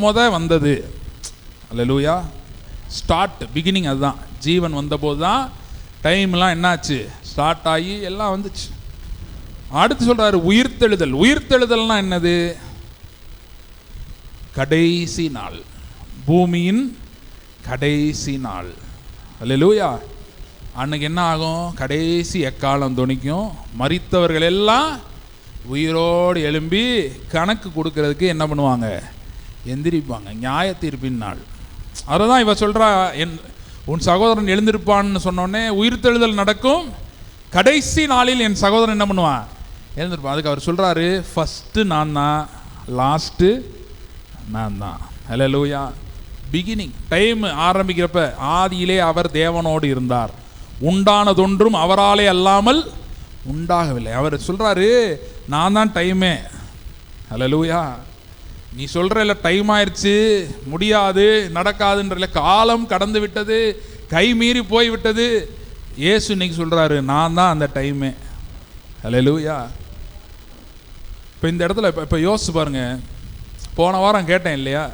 முத வந்தது. ஹல்லேலூயா. ஸ்டார்ட், பிகினிங் அதுதான். ஜீவன் வந்தபோது தான் டைம்லாம் என்னாச்சு, ஸ்டார்ட் ஆகி எல்லாம் வந்துச்சு. அடுத்து சொல்கிறாரு உயிர்த்தெழுதல். உயிர்த்தெழுதல்னா என்னது, கடைசி நாள், பூமியின் கடைசி நாள். ஹல்லேலூயா. அன்னைக்கு என்ன ஆகும், கடைசி எக்காலம் துணிக்கும், மரித்தவர்கள் எல்லாம் உயிரோடு எழும்பி கணக்கு கொடுக்கறதுக்கு என்ன பண்ணுவாங்க, எந்திரிப்பாங்க. நியாய தீர்ப்பின் நாள். அதை தான் இவ சொல்கிறா, உன் சகோதரன் எழுந்திருப்பான்னு சொன்னோடனே உயிர்த்தெழுதல் நடக்கும், கடைசி நாளில் என் சகோதரன் என்ன பண்ணுவான், எழுந்திருப்பான். அதுக்கு அவர் சொல்கிறாரு, ஃபஸ்ட்டு நான் தான், லாஸ்ட்டு நான் தான். ஹல்லேலூயா. பிகினிங் டைம் ஆரம்பிக்கிறப்ப ஆதியிலே அவர் தேவனோடு இருந்தார், உண்டானதொன்றும் அவராலே அல்லாமல் உண்டாகவில்லை. அவர் சொல்கிறாரு, நான் தான் டைமே. ஹல்லேலூயா. நீ சொல்கிறல்ல டைம் ஆயிடுச்சு, முடியாது, நடக்காதுன்றல, காலம் கடந்து விட்டது, கை மீறி போய் விட்டது. இயேசு இன்னைக்கு சொல்கிறாரு, நான் தான் அந்த டைமே. ஹல்லேலூயா. இப்போ இந்த இடத்துல இப்போ யோசிச்சு பாருங்க. போன வாரம் கேட்டேன் இல்லையா,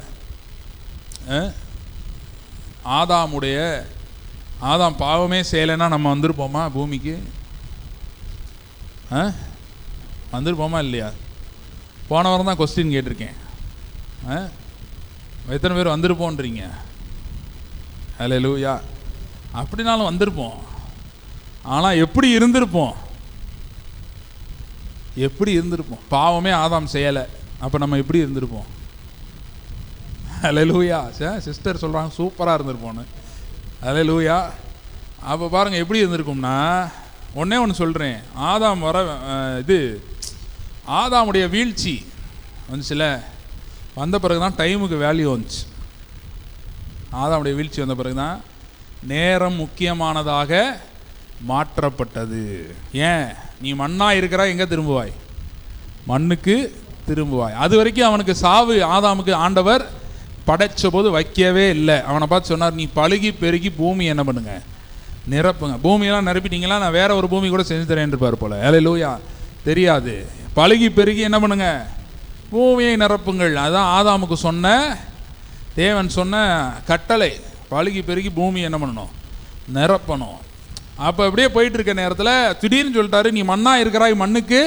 ஆதாம் பாவமே செய்யலைன்னா நம்ம வந்திருப்போமா பூமிக்கு, வந்திருப்போமா இல்லையா? போன வாரம் தான் கொஸ்டின் கேட்டிருக்கேன், எத்தனை பேர் வந்திருப்போன்றீங்க? ஹல்லேலூயா. அப்படினாலும் வந்திருப்போம், ஆனால் எப்படி இருந்திருப்போம், எப்படி இருந்திருப்போம்? பாவமே ஆதாம் செய்யலை, அப்போ நம்ம எப்படி இருந்திருப்போம்? ஹல்லேலூயா. சிஸ்டர் சொல்கிறாங்க சூப்பராக இருந்திருப்போன்னு. ஹல்லேலூயா. அப்போ பாருங்கள் எப்படி இருந்திருக்கும்னா, ஒன்று சொல்கிறேன். ஆதாம் ஆதாமுடைய வீழ்ச்சி வந்துச்சுல, வந்த பிறகு தான் டைமுக்கு வேல்யூ வந்துச்சு. ஆதாமுடைய வீழ்ச்சி வந்த பிறகு தான் நேரம் முக்கியமானதாக மாற்றப்பட்டது. ஏன்? நீ மண்ணாக இருக்கிறா, எங்கே திரும்புவாய்? மண்ணுக்கு திரும்புவாய். அது வரைக்கும் அவனுக்கு சாவு ஆதாமுக்கு ஆண்டவர் படைச்ச போது வைக்கவே இல்லை. அவனை பார்த்து சொன்னார், நீ பழுகி பெருகி பூமி என்ன பண்ணுங்க, நிரப்புங்க. பூமியெல்லாம் நிரப்பிட்டீங்களா, நான் வேற ஒரு பூமி கூட செஞ்சு தரேன் இருப்பார் போல. ஹல்லேலூயா. தெரியாது. பழுகி பெருகி என்ன பண்ணுங்க, பூமியை நிரப்புங்கள். அதுதான் ஆதாமுக்கு சொன்ன தேவன் சொன்ன கட்டளை. பழுகி பெருகி பூமி என்ன பண்ணணும், நிரப்பணும். அப்போ அப்படியே போயிட்டு இருக்க நேரத்தில் திடீர்னு சொல்லிட்டாரு, நீ மண்ணா இருக்கிறாய், மண்ணுக்கு.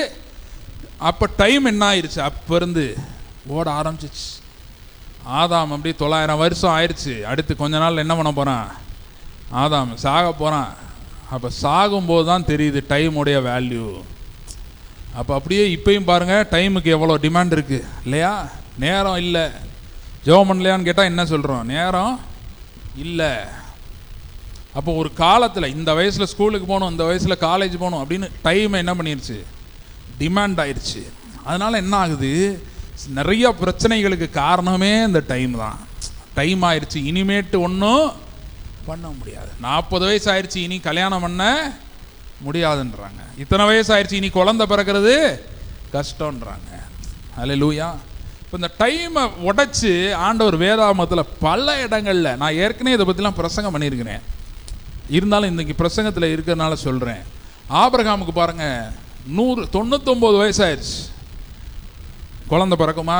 அப்போ டைம் என்ன ஆயிடுச்சு, அப்போ இருந்து ஓட ஆரம்பிச்சிச்சு. ஆதாம் அப்படி 900 வருஷம் ஆயிடுச்சு. அடுத்து கொஞ்ச நாள் என்ன பண்ண போகிறான், ஆதாம் சாக போகிறான். அப்போ சாகும்போது தான் தெரியுது டைமுடைய வேல்யூ. அப்போ அப்படியே இப்பயும் பாருங்கள், டைமுக்கு எவ்வளோ டிமாண்ட் இருக்குது இல்லையா? நேரம் இல்லை. ஜெபம் பண்ணலையான்னு கேட்டால் என்ன சொல்கிறோம், நேரம் இல்லை. அப்போ ஒரு காலத்தில் இந்த வயசில் ஸ்கூலுக்கு போகணும், இந்த வயசில் காலேஜ் போகணும் அப்படின்னு டைமை என்ன பண்ணிடுச்சு, டிமாண்ட் ஆயிடுச்சு. அதனால் என்ன ஆகுது, நிறைய பிரச்சனைகளுக்கு காரணமே இந்த டைம் தான். டைம் ஆயிடுச்சு, இனிமேட்டு ஒன்றும் பண்ண முடியாது. 40 வயசு ஆயிடுச்சு, இனி கல்யாணம் பண்ண முடியாதுன்றாங்க. இத்தனை வயசு ஆயிடுச்சு, இனி குழந்தை பிறக்கிறது கஷ்டன்றாங்க. ஹல்லேலூயா. இப்போ இந்த டைமை உடைச்சி ஆண்டவர் வேதாகமத்தில் பல இடங்களில், நான் ஏற்கனவே இதை பற்றிலாம் பிரசங்கம் பண்ணியிருக்கிறேன், இருந்தாலும் இன்றைக்கி பிரசங்கத்தில் இருக்கிறதுனால சொல்கிறேன். ஆபிரகாமுக்கு பாருங்கள், 99 வயசு ஆயிடுச்சு, குழந்தை பிறக்குமா,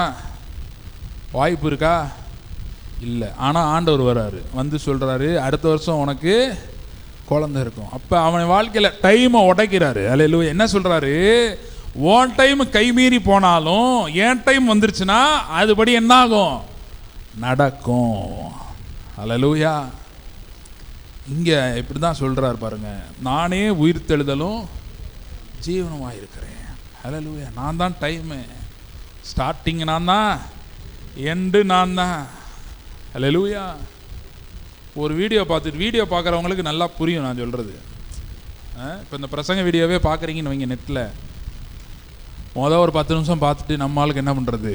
வாய்ப்பு இருக்கா, இல்லை. ஆனால் ஆண்டவர் வர்றாரு, வந்து சொல்கிறாரு, அடுத்த வருஷம் உனக்கு குழந்தை இருக்கும். அப்போ அவன் வாழ்க்கையில் டைமை உடைக்கிறாரு. ஹல்லேலூயா. என்ன சொல்கிறாரு, உன் டைம் கைமீறி போனாலும் என் டைம் வந்துருச்சுன்னா அதுபடி என்ன ஆகும், நடக்கும். ஹல்லேலூயா. இங்கே இப்படி தான் சொல்கிறார் பாருங்க, நானே உயிர்த்தெழுதலும் ஜீவனமாக இருக்கிறேன். ஹல்லேலூயா. நான் தான் டைமு, ஸ்டார்டிங் நான் தான், எண்டு நான் தான். ஹல்லேலூயா. ஒரு வீடியோ பார்க்குறவங்களுக்கு நல்லா புரியும் நான் சொல்கிறது. இப்போ இந்த பிரசங்க வீடியோவே பார்க்குறீங்கன்னு வைங்க, நெட்டில் ஒரு 10 நிமிஷம் பார்த்துட்டு நம்ம ஆளுக்கு என்ன பண்ணுறது,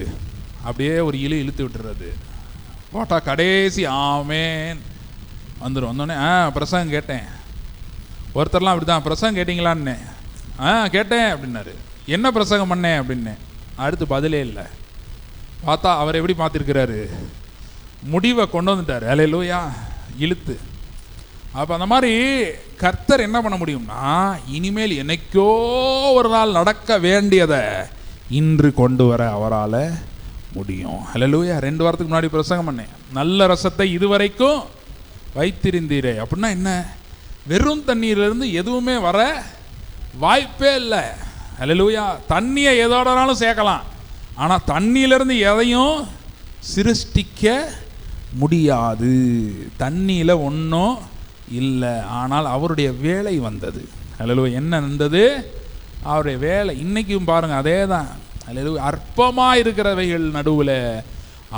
அப்படியே ஒரு இழுத்து விட்டுறது. போட்டா கடைசி ஆமேன் வந்துடும். வந்தோடனே பிரசங்கம் கேட்டேன். ஒருத்தர்லாம் அப்படி தான், பிரசங்கம் கேட்டிங்களான்னு, கேட்டேன் அப்படின்னாரு. என்ன பிரசங்கம் பண்ணேன் அப்படின்னேன். அடுத்து பதிலே இல்லை. பார்த்தா அவர் எப்படி பார்த்துருக்கிறாரு, முடிவை கொண்டு வந்துட்டார். ஹல்லேலூயா. இழுத்து. அப்போ அந்த மாதிரி கர்த்தர் என்ன பண்ண முடியும்னா, இனிமேல் என்னைக்கோ ஒரு நாள் நடக்க வேண்டியதை இன்று கொண்டு வர அவரால் முடியும். ஹல்லேலூயா. 2 வாரத்துக்கு முன்னாடி பிரசங்கம் பண்ணேன், நல்ல ரசத்தை இதுவரைக்கும் வைத்திருந்தீரே. அப்படின்னா என்ன, வெறும் தண்ணீரிலிருந்து எதுவுமே வர வாய்ப்பே இல்லை. ஹல்லேலூயா. தண்ணியை எதோடனாலும் சேர்க்கலாம், ஆனால் தண்ணியிலிருந்து எதையும் சிருஷ்டிக்க முடியாது. தண்ணியில் ஒன்றும் இல்லை. ஆனால் அவருடைய வேலை வந்தது. ஹல்லேலூயா. என்ன வந்தது, அவருடைய வேலை. இன்றைக்கும் பாருங்கள் அதே தான். ஹல்லேலூயா. அற்பமாக இருக்கிறவைகள் நடுவில்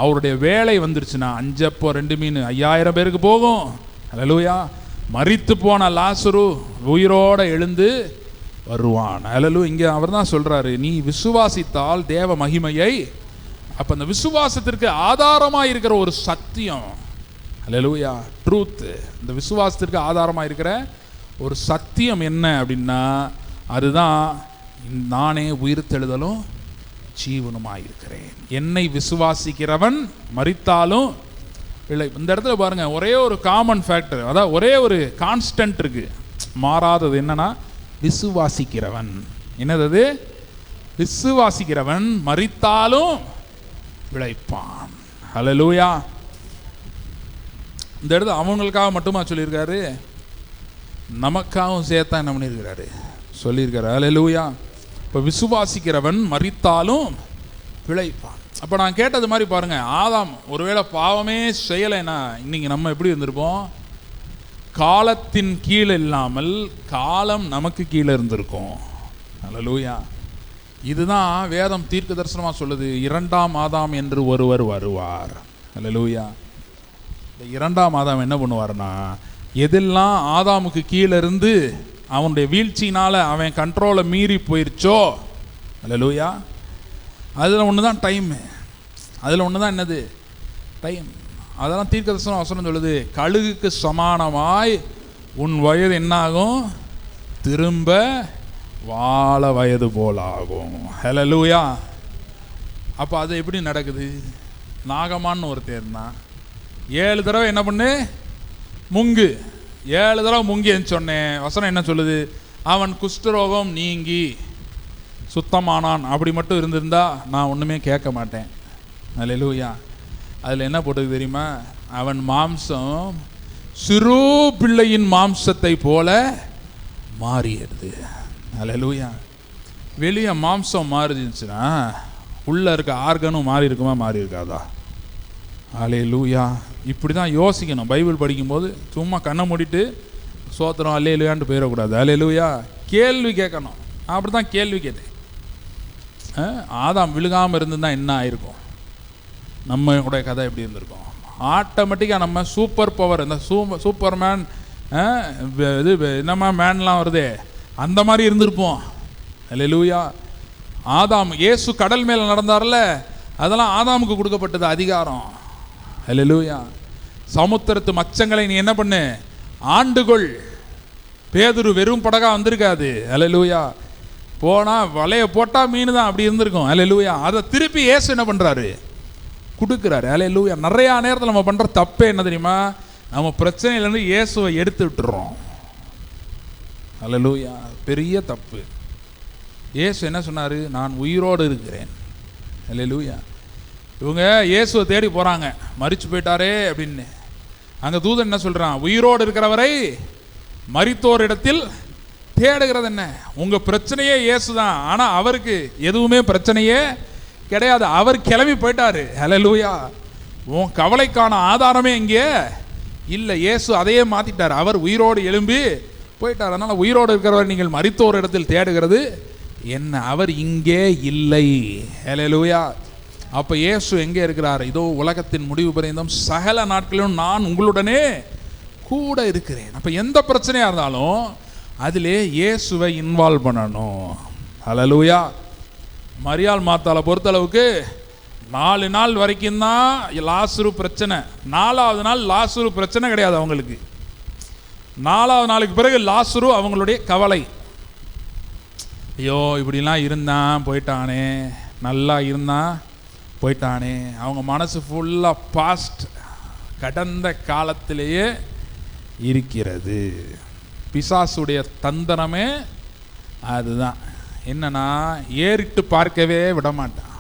அவருடைய வேலை வந்துருச்சுன்னா, 5 அப்போ 2 மீன் 5000 பேருக்கு போகும். ஹல்லேலூயா. மரித்து போன லாசரு உயிரோடு எழுந்து வருவான். ஹல்லேலூயா. இங்கே அவர் தான் சொல்கிறாரு, நீ விசுவாசித்தால் தேவ மகிமையை. அப்போ அந்த விசுவாசத்திற்கு ஆதாரமாக இருக்கிற ஒரு சத்தியம், ஹல்லேலூயா, ட்ரூத். இந்த விசுவாசத்திற்கு ஆதாரமாக இருக்கிற ஒரு சத்தியம் என்ன அப்படின்னா, அதுதான் நானே உயிர்த்தெழுதலும் ஜீவனுமாக இருக்கிறேன். என்னை விசுவாசிக்கிறவன் மரித்தாலும் இல்லை. இந்த இடத்துல பாருங்க, ஒரே ஒரு காமன் ஃபேக்டர், அதாவது ஒரே ஒரு கான்ஸ்டன்ட் இருக்கு, மாறாதது. என்னன்னா விசுவாசிக்கிறவன். என்னது, விசுவாசிக்கிறவன் மரித்தாலும் பிழைப்பான். ஹல்லேலூயா. இந்த இடத்துல அவங்களுக்காக மட்டுமா சொல்லியிருக்காரு, நமக்காகவும் சேர்த்தா என்ன பண்ணியிருக்கிறாரு, சொல்லியிருக்காரு. ஹல்லேலூயா. இப்போ விசுவாசிக்கிறவன் மரித்தாலும் பிழைப்பான். அப்போ நான் கேட்டது மாதிரி பாருங்க, ஆதாம் ஒருவேளை பாவமே செய்யலைன்னா இன்னைக்கு நம்ம எப்படி இருந்திருப்போம், காலத்தின் கீழே இல்லாமல் காலம் நமக்கு கீழே இருந்திருக்கும். ஹல்லேலூயா. இதுதான் வேதம் தீர்க்க தரிசனமாக சொல்லுது, 2ஆம் ஆதாம் என்று ஒருவர் வருவார். ஹல்லேலூயா. இந்த 2ஆம் ஆதாம் என்ன பண்ணுவார்னா, எதெல்லாம் ஆதாமுக்கு கீழே இருந்து அவனுடைய வீழ்ச்சியினால் அவன் கண்ட்ரோலை மீறி போயிருச்சோ, அல்லேலூயா, அதில் ஒன்று தான் டைமு, அதில் ஒன்று தான் என்னது டைம். அதெல்லாம் தீர்க்கதரிசன வசனம் சொல்லுது, கழுகுக்கு சமானமாய் உன் வயது என்னாகும், திரும்ப வாழ வயது போல் ஆகும். ஹல்லேலூயா. அப்போ அது எப்படி நடக்குது? நாகமான்னு ஒருத்தர் இருந்தான், 7 தடவை என்ன பண்ணு, முங்கு, 7 தடவை முங்கின்னு சொன்னேன். வசனம் என்ன சொல்லுது? அவன் குஷ்டரோகம் நீங்கி சுத்தமானான். அப்படி மட்டும் இருந்திருந்தா நான் ஒன்றுமே கேட்க மாட்டேன். அல்லேலூயா. அதில் என்ன போட்டுக்கு தெரியுமா? அவன் மாம்சம் சிறு பிள்ளையின் மாம்சத்தை போல மாறிடுது. அல்லேலூயா. வெளியே மாம்சம் மாறிடுச்சுன்னா உள்ளே இருக்க ஆர்கனும் மாறி இருக்குமா, மாறி இருக்காதா? அல்லேலூயா. இப்படி தான் யோசிக்கணும். பைபிள் படிக்கும்போது சும்மா கண்ணை மூடிட்டு சோத்திரம் அல்லேலூயான்ட்டு போயிடக்கூடாது. அல்லேலூயா. கேள்வி கேட்கணும். அப்படி தான் கேள்வி கேட்டேன். ஆதாம் விழுகாமல் இருந்துதான் என்ன ஆயிருக்கும்? நம்ம கூட கதை எப்படி இருந்திருக்கும்? ஆட்டோமேட்டிக்காக நம்ம சூப்பர் பவர், இந்த சூப்பர் மேன், இது என்னம்மா மேன்லாம் வருதே, அந்த மாதிரி இருந்திருப்போம். அல்லேலூயா. ஆதாம், இயேசு கடல் மேலே நடந்தார்ல, அதெல்லாம் ஆதாமுக்கு கொடுக்கப்பட்டது அதிகாரம். அல்லேலூயா. சமுத்திரத்து மச்சங்களை நீ என்ன பண்ணு, ஆண்டுகொள். பேதுரு வெறும் படகா வந்திருக்காது. அல்லேலூயா. போனால் வலையை போட்டால் மீன் தான், அப்படி இருந்திருக்கும். அல்லேலூயா. அதை திருப்பி இயேசு என்ன பண்ணுறாரு, கொடுக்குறாரு. அல்லேலூயா. நிறையா நேரத்தில் நம்ம பண்ணுற தப்பே என்ன தெரியுமா? நம்ம பிரச்சனையிலேருந்து இயேசுவை எடுத்து விட்டுறோம். அல்லேலூயா. பெரிய தப்பு. இயேசு என்ன சொன்னார்? நான் உயிரோடு இருக்கிறேன். அல்லேலூயா. இவங்க இயேசுவை தேடி போகிறாங்க, மரிச்சு போயிட்டாரே அப்படின்னு. அங்கே தூதன் என்ன சொல்கிறான்? உயிரோடு இருக்கிறவரை மரித்தோர் இடத்தில் தேடுகிறது என்ன? உங்கள் பிரச்சனையே இயேசு தான், ஆனால் அவருக்கு எதுவுமே பிரச்சனையே கிடையாது. அவர் கிளம்பி போயிட்டாரு. ஹல்லேலூயா. உன் கவலைக்கான ஆதாரமே இங்கே இல்லை. இயேசு அதையே மாற்றிட்டார். அவர் உயிரோடு எழும்பி போயிட்டார். அதனால் உயிரோடு இருக்கிறவர் நீங்கள் மரித்தோர் இடத்தில் தேடுகிறது என்ன? அவர் இங்கே இல்லை. ஹல்லேலூயா. அப்போ இயேசு எங்கே இருக்கிறார்? இதோ உலகத்தின் முடிவு பரியந்தம் சகல நாட்களிலும் நான் உங்களுடனே கூட இருக்கிறேன். அப்போ எந்த பிரச்சனையாக இருந்தாலும் அதிலே இயேசுவை இன்வால்வ் பண்ணணும். ஹல்லேலூயா. மரியாள் மாத்தாளை பொறுத்தளவுக்கு 4 நாள் வரைக்கும் தான் லாசரு பிரச்சனை. 4வது நாள் லாசரு பிரச்சனை கிடையாது அவங்களுக்கு. 4வது நாளுக்கு பிறகு லாசரு அவங்களுடைய கவலை. ஐயோ இப்படிலாம் இருந்தான் போயிட்டானே, நல்லா இருந்தான் போயிட்டானே. அவங்க மனசு ஃபுல்லாக பாஸ்ட், கடந்த காலத்திலேயே இருக்கிறது. பிசாசுடைய தந்திரமே அதுதான். என்னன்னா, ஏறிட்டு பார்க்கவே விட மாட்டான்.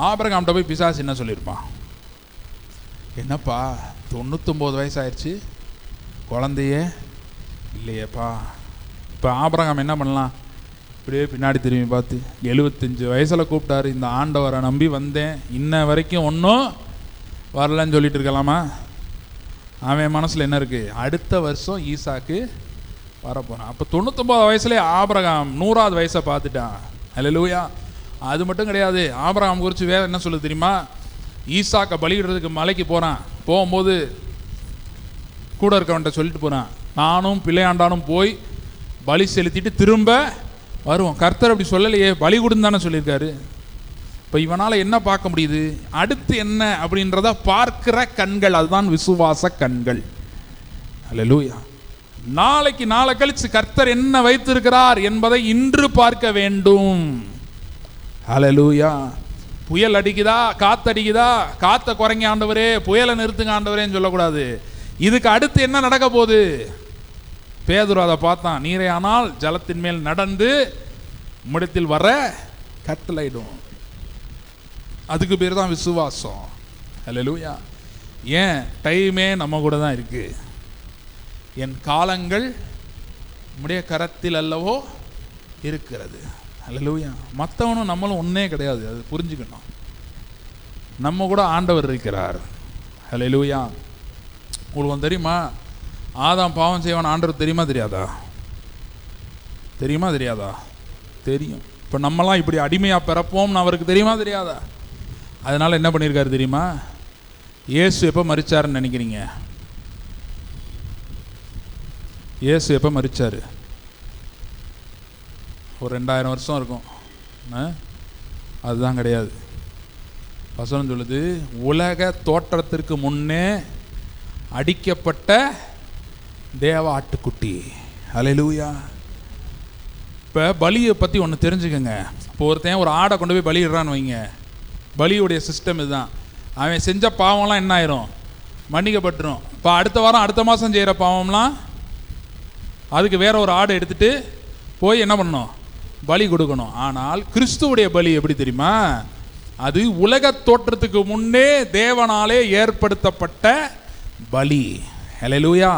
ஆபிரகாம்கிட்ட போய் பிசாசு என்ன சொல்லியிருப்பான்? என்னப்பா 99 வயசாயிருச்சு, குழந்தையே இல்லையேப்பா. இப்போ ஆபிரகாம் என்ன பண்ணலாம்? இப்படியே பின்னாடி திரும்பி பார்த்து 75 வயசில் கூப்பிட்டாரு, இந்த ஆண்டவரை நம்பி வந்தேன், இன்ன வரைக்கும் ஒன்றும் வரலன்னு சொல்லிட்டு இருக்கலாமா? அவன் மனசில் என்ன இருக்குது? அடுத்த வருஷம் ஈசாக்கு வரப்போகிறான். அப்போ 99 வயசுலேயே ஆபிரகாம் 100வது வயசை பார்த்துட்டான். அல்லேலூயா. அது மட்டும் கிடையாது, ஆபிரகாம் குறித்து வேறு என்ன சொல்லுது தெரியுமா? ஈசாக்கை பலியிடுறதுக்கு மலைக்கு போகிறான். போகும்போது கூட இருக்கவன்ட்ட சொல்லிட்டு போகிறான், நானும் பிள்ளையாண்டானும் போய் பலி செலுத்திட்டு திரும்ப வருவோம். கர்த்தர் அப்படி சொல்லலையே, பலி கொடுன்னு தானே சொல்லியிருக்காரு. இப்போ இவனால் என்ன பார்க்க முடியுது? அடுத்து என்ன அப்படின்றத பார்க்கிற கண்கள், அதுதான் விசுவாச கண்கள். அல்லேலூயா. நாளைக்கு நாளை கழிச்சு கர்த்தர் என்ன வைத்திருக்கிறார் என்பதை இன்று பார்க்க வேண்டும். அல்லேலூயா. புயல் அடிக்குதா, காத்தடிக்குதா, காத்த குறைங்க ஆண்டவரே, புயலை நிறுத்துங்க ஆண்டவரேன்னு சொல்லக்கூடாது. இதுக்கு அடுத்து என்ன நடக்க போகுது? பேதுரு அதை பார்த்தான். நீரே ஆனால் ஜலத்தின் மேல் நடந்து உம்மிடத்தில் வர கட்டளையிடும். அதுக்கு பேர் தான் விசுவாசம். அல்லேலூயா. ஏன் டைமே நம்ம கூட தான் இருக்கு. என் காலங்கள் உம்முடைய கரத்தில் அல்லவோ இருக்கிறது. அல்லேலூயா. மற்றவனும் நம்மளும் ஒன்றே கிடையாது, அது புரிஞ்சுக்கணும். நம்ம கூட ஆண்டவர் இருக்கிறார். அல்லேலூயா. உங்களுக்கு தெரியுமா, ஆதாம் பாவம் செய்வான் ஆண்டவர் தெரியுமா தெரியாதா? தெரியுமா தெரியாதா? தெரியும். இப்போ நம்மலாம் இப்படி அடிமையாக பிறப்போம்னு அவருக்கு தெரியுமா தெரியாதா? அதனால் என்ன பண்ணியிருக்காரு தெரியுமா? இயேசு எப்போ மரிச்சாருன்னு நினைக்கிறீங்க? இயேசு எப்போ மரிச்சார்? ஒரு 2000 வருஷம் இருக்கும். அதுதான் கிடையாது. வசனம் சொல்லுது, உலக தோற்றத்திற்கு முன்னே அடிக்கப்பட்ட தேவ ஆட்டுக்குட்டி. ஹல்லேலூயா. இப்போ பலியை பற்றி ஒன்று தெரிஞ்சுக்கங்க. இப்போ ஒருத்தன் ஒரு ஆடை கொண்டு போய் பலியிடுறான்னு வைங்க, பலியுடைய சிஸ்டம் இதுதான். அவன் செஞ்ச பாவம்லாம் என்ன ஆயிரும்? மன்னிக்கப்பட்டுரும். இப்போ அடுத்த வாரம் அடுத்த மாதம் செய்கிற பாவம்லாம் அதுக்கு வேற ஒரு ஆடை எடுத்துகிட்டு போய் என்ன பண்ணணும்? பலி கொடுக்கணும். ஆனால் கிறிஸ்துவுடைய பலி எப்படி தெரியுமா? அது உலக தோற்றத்துக்கு முன்னே தேவனாலே ஏற்படுத்தப்பட்ட பலி. ஹல்லேலூயா.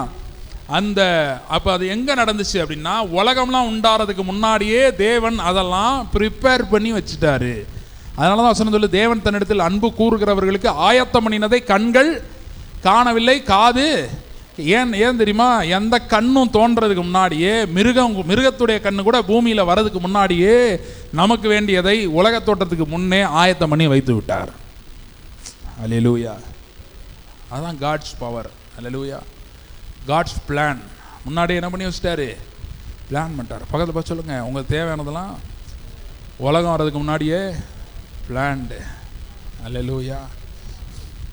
அப்போ அது எங்கே நடந்துச்சு அப்படின்னா, உலகம்லாம் உண்டாகிறதுக்கு முன்னாடியே தேவன் அதெல்லாம் ப்ரிப்பேர் பண்ணி வச்சுட்டாரு. அதனால தான் வசனம் சொல்லு, தேவன் தன்னிடத்தில் அன்பு கூறுகிறவர்களுக்கு ஆயத்தம் பண்ணினதை கண்கள் காணவில்லை, காது ஏன் தெரியுமா? எந்த கண்ணும் தோன்றதுக்கு முன்னாடியே, மிருகத்துடைய கண்ணு கூட பூமியில் வர்றதுக்கு முன்னாடியே நமக்கு வேண்டியதை உலக தோற்றத்துக்கு முன்னே ஆயத்தம் பண்ணி வைத்து விட்டார். ஹல்லேலூயா. அதான் காட்ஸ் பவர். ஹல்லேலூயா. God's plan. முன்னாடியே என்ன பண்ணி வச்சிட்டாரு? பிளான் பண்ணிட்டார். பக்கத்தில் பார்த்து சொல்லுங்கள், உங்களுக்கு தேவையானதெல்லாம் உலகம் வர்றதுக்கு முன்னாடியே பிளான்டு. ஹல்லேலூயா.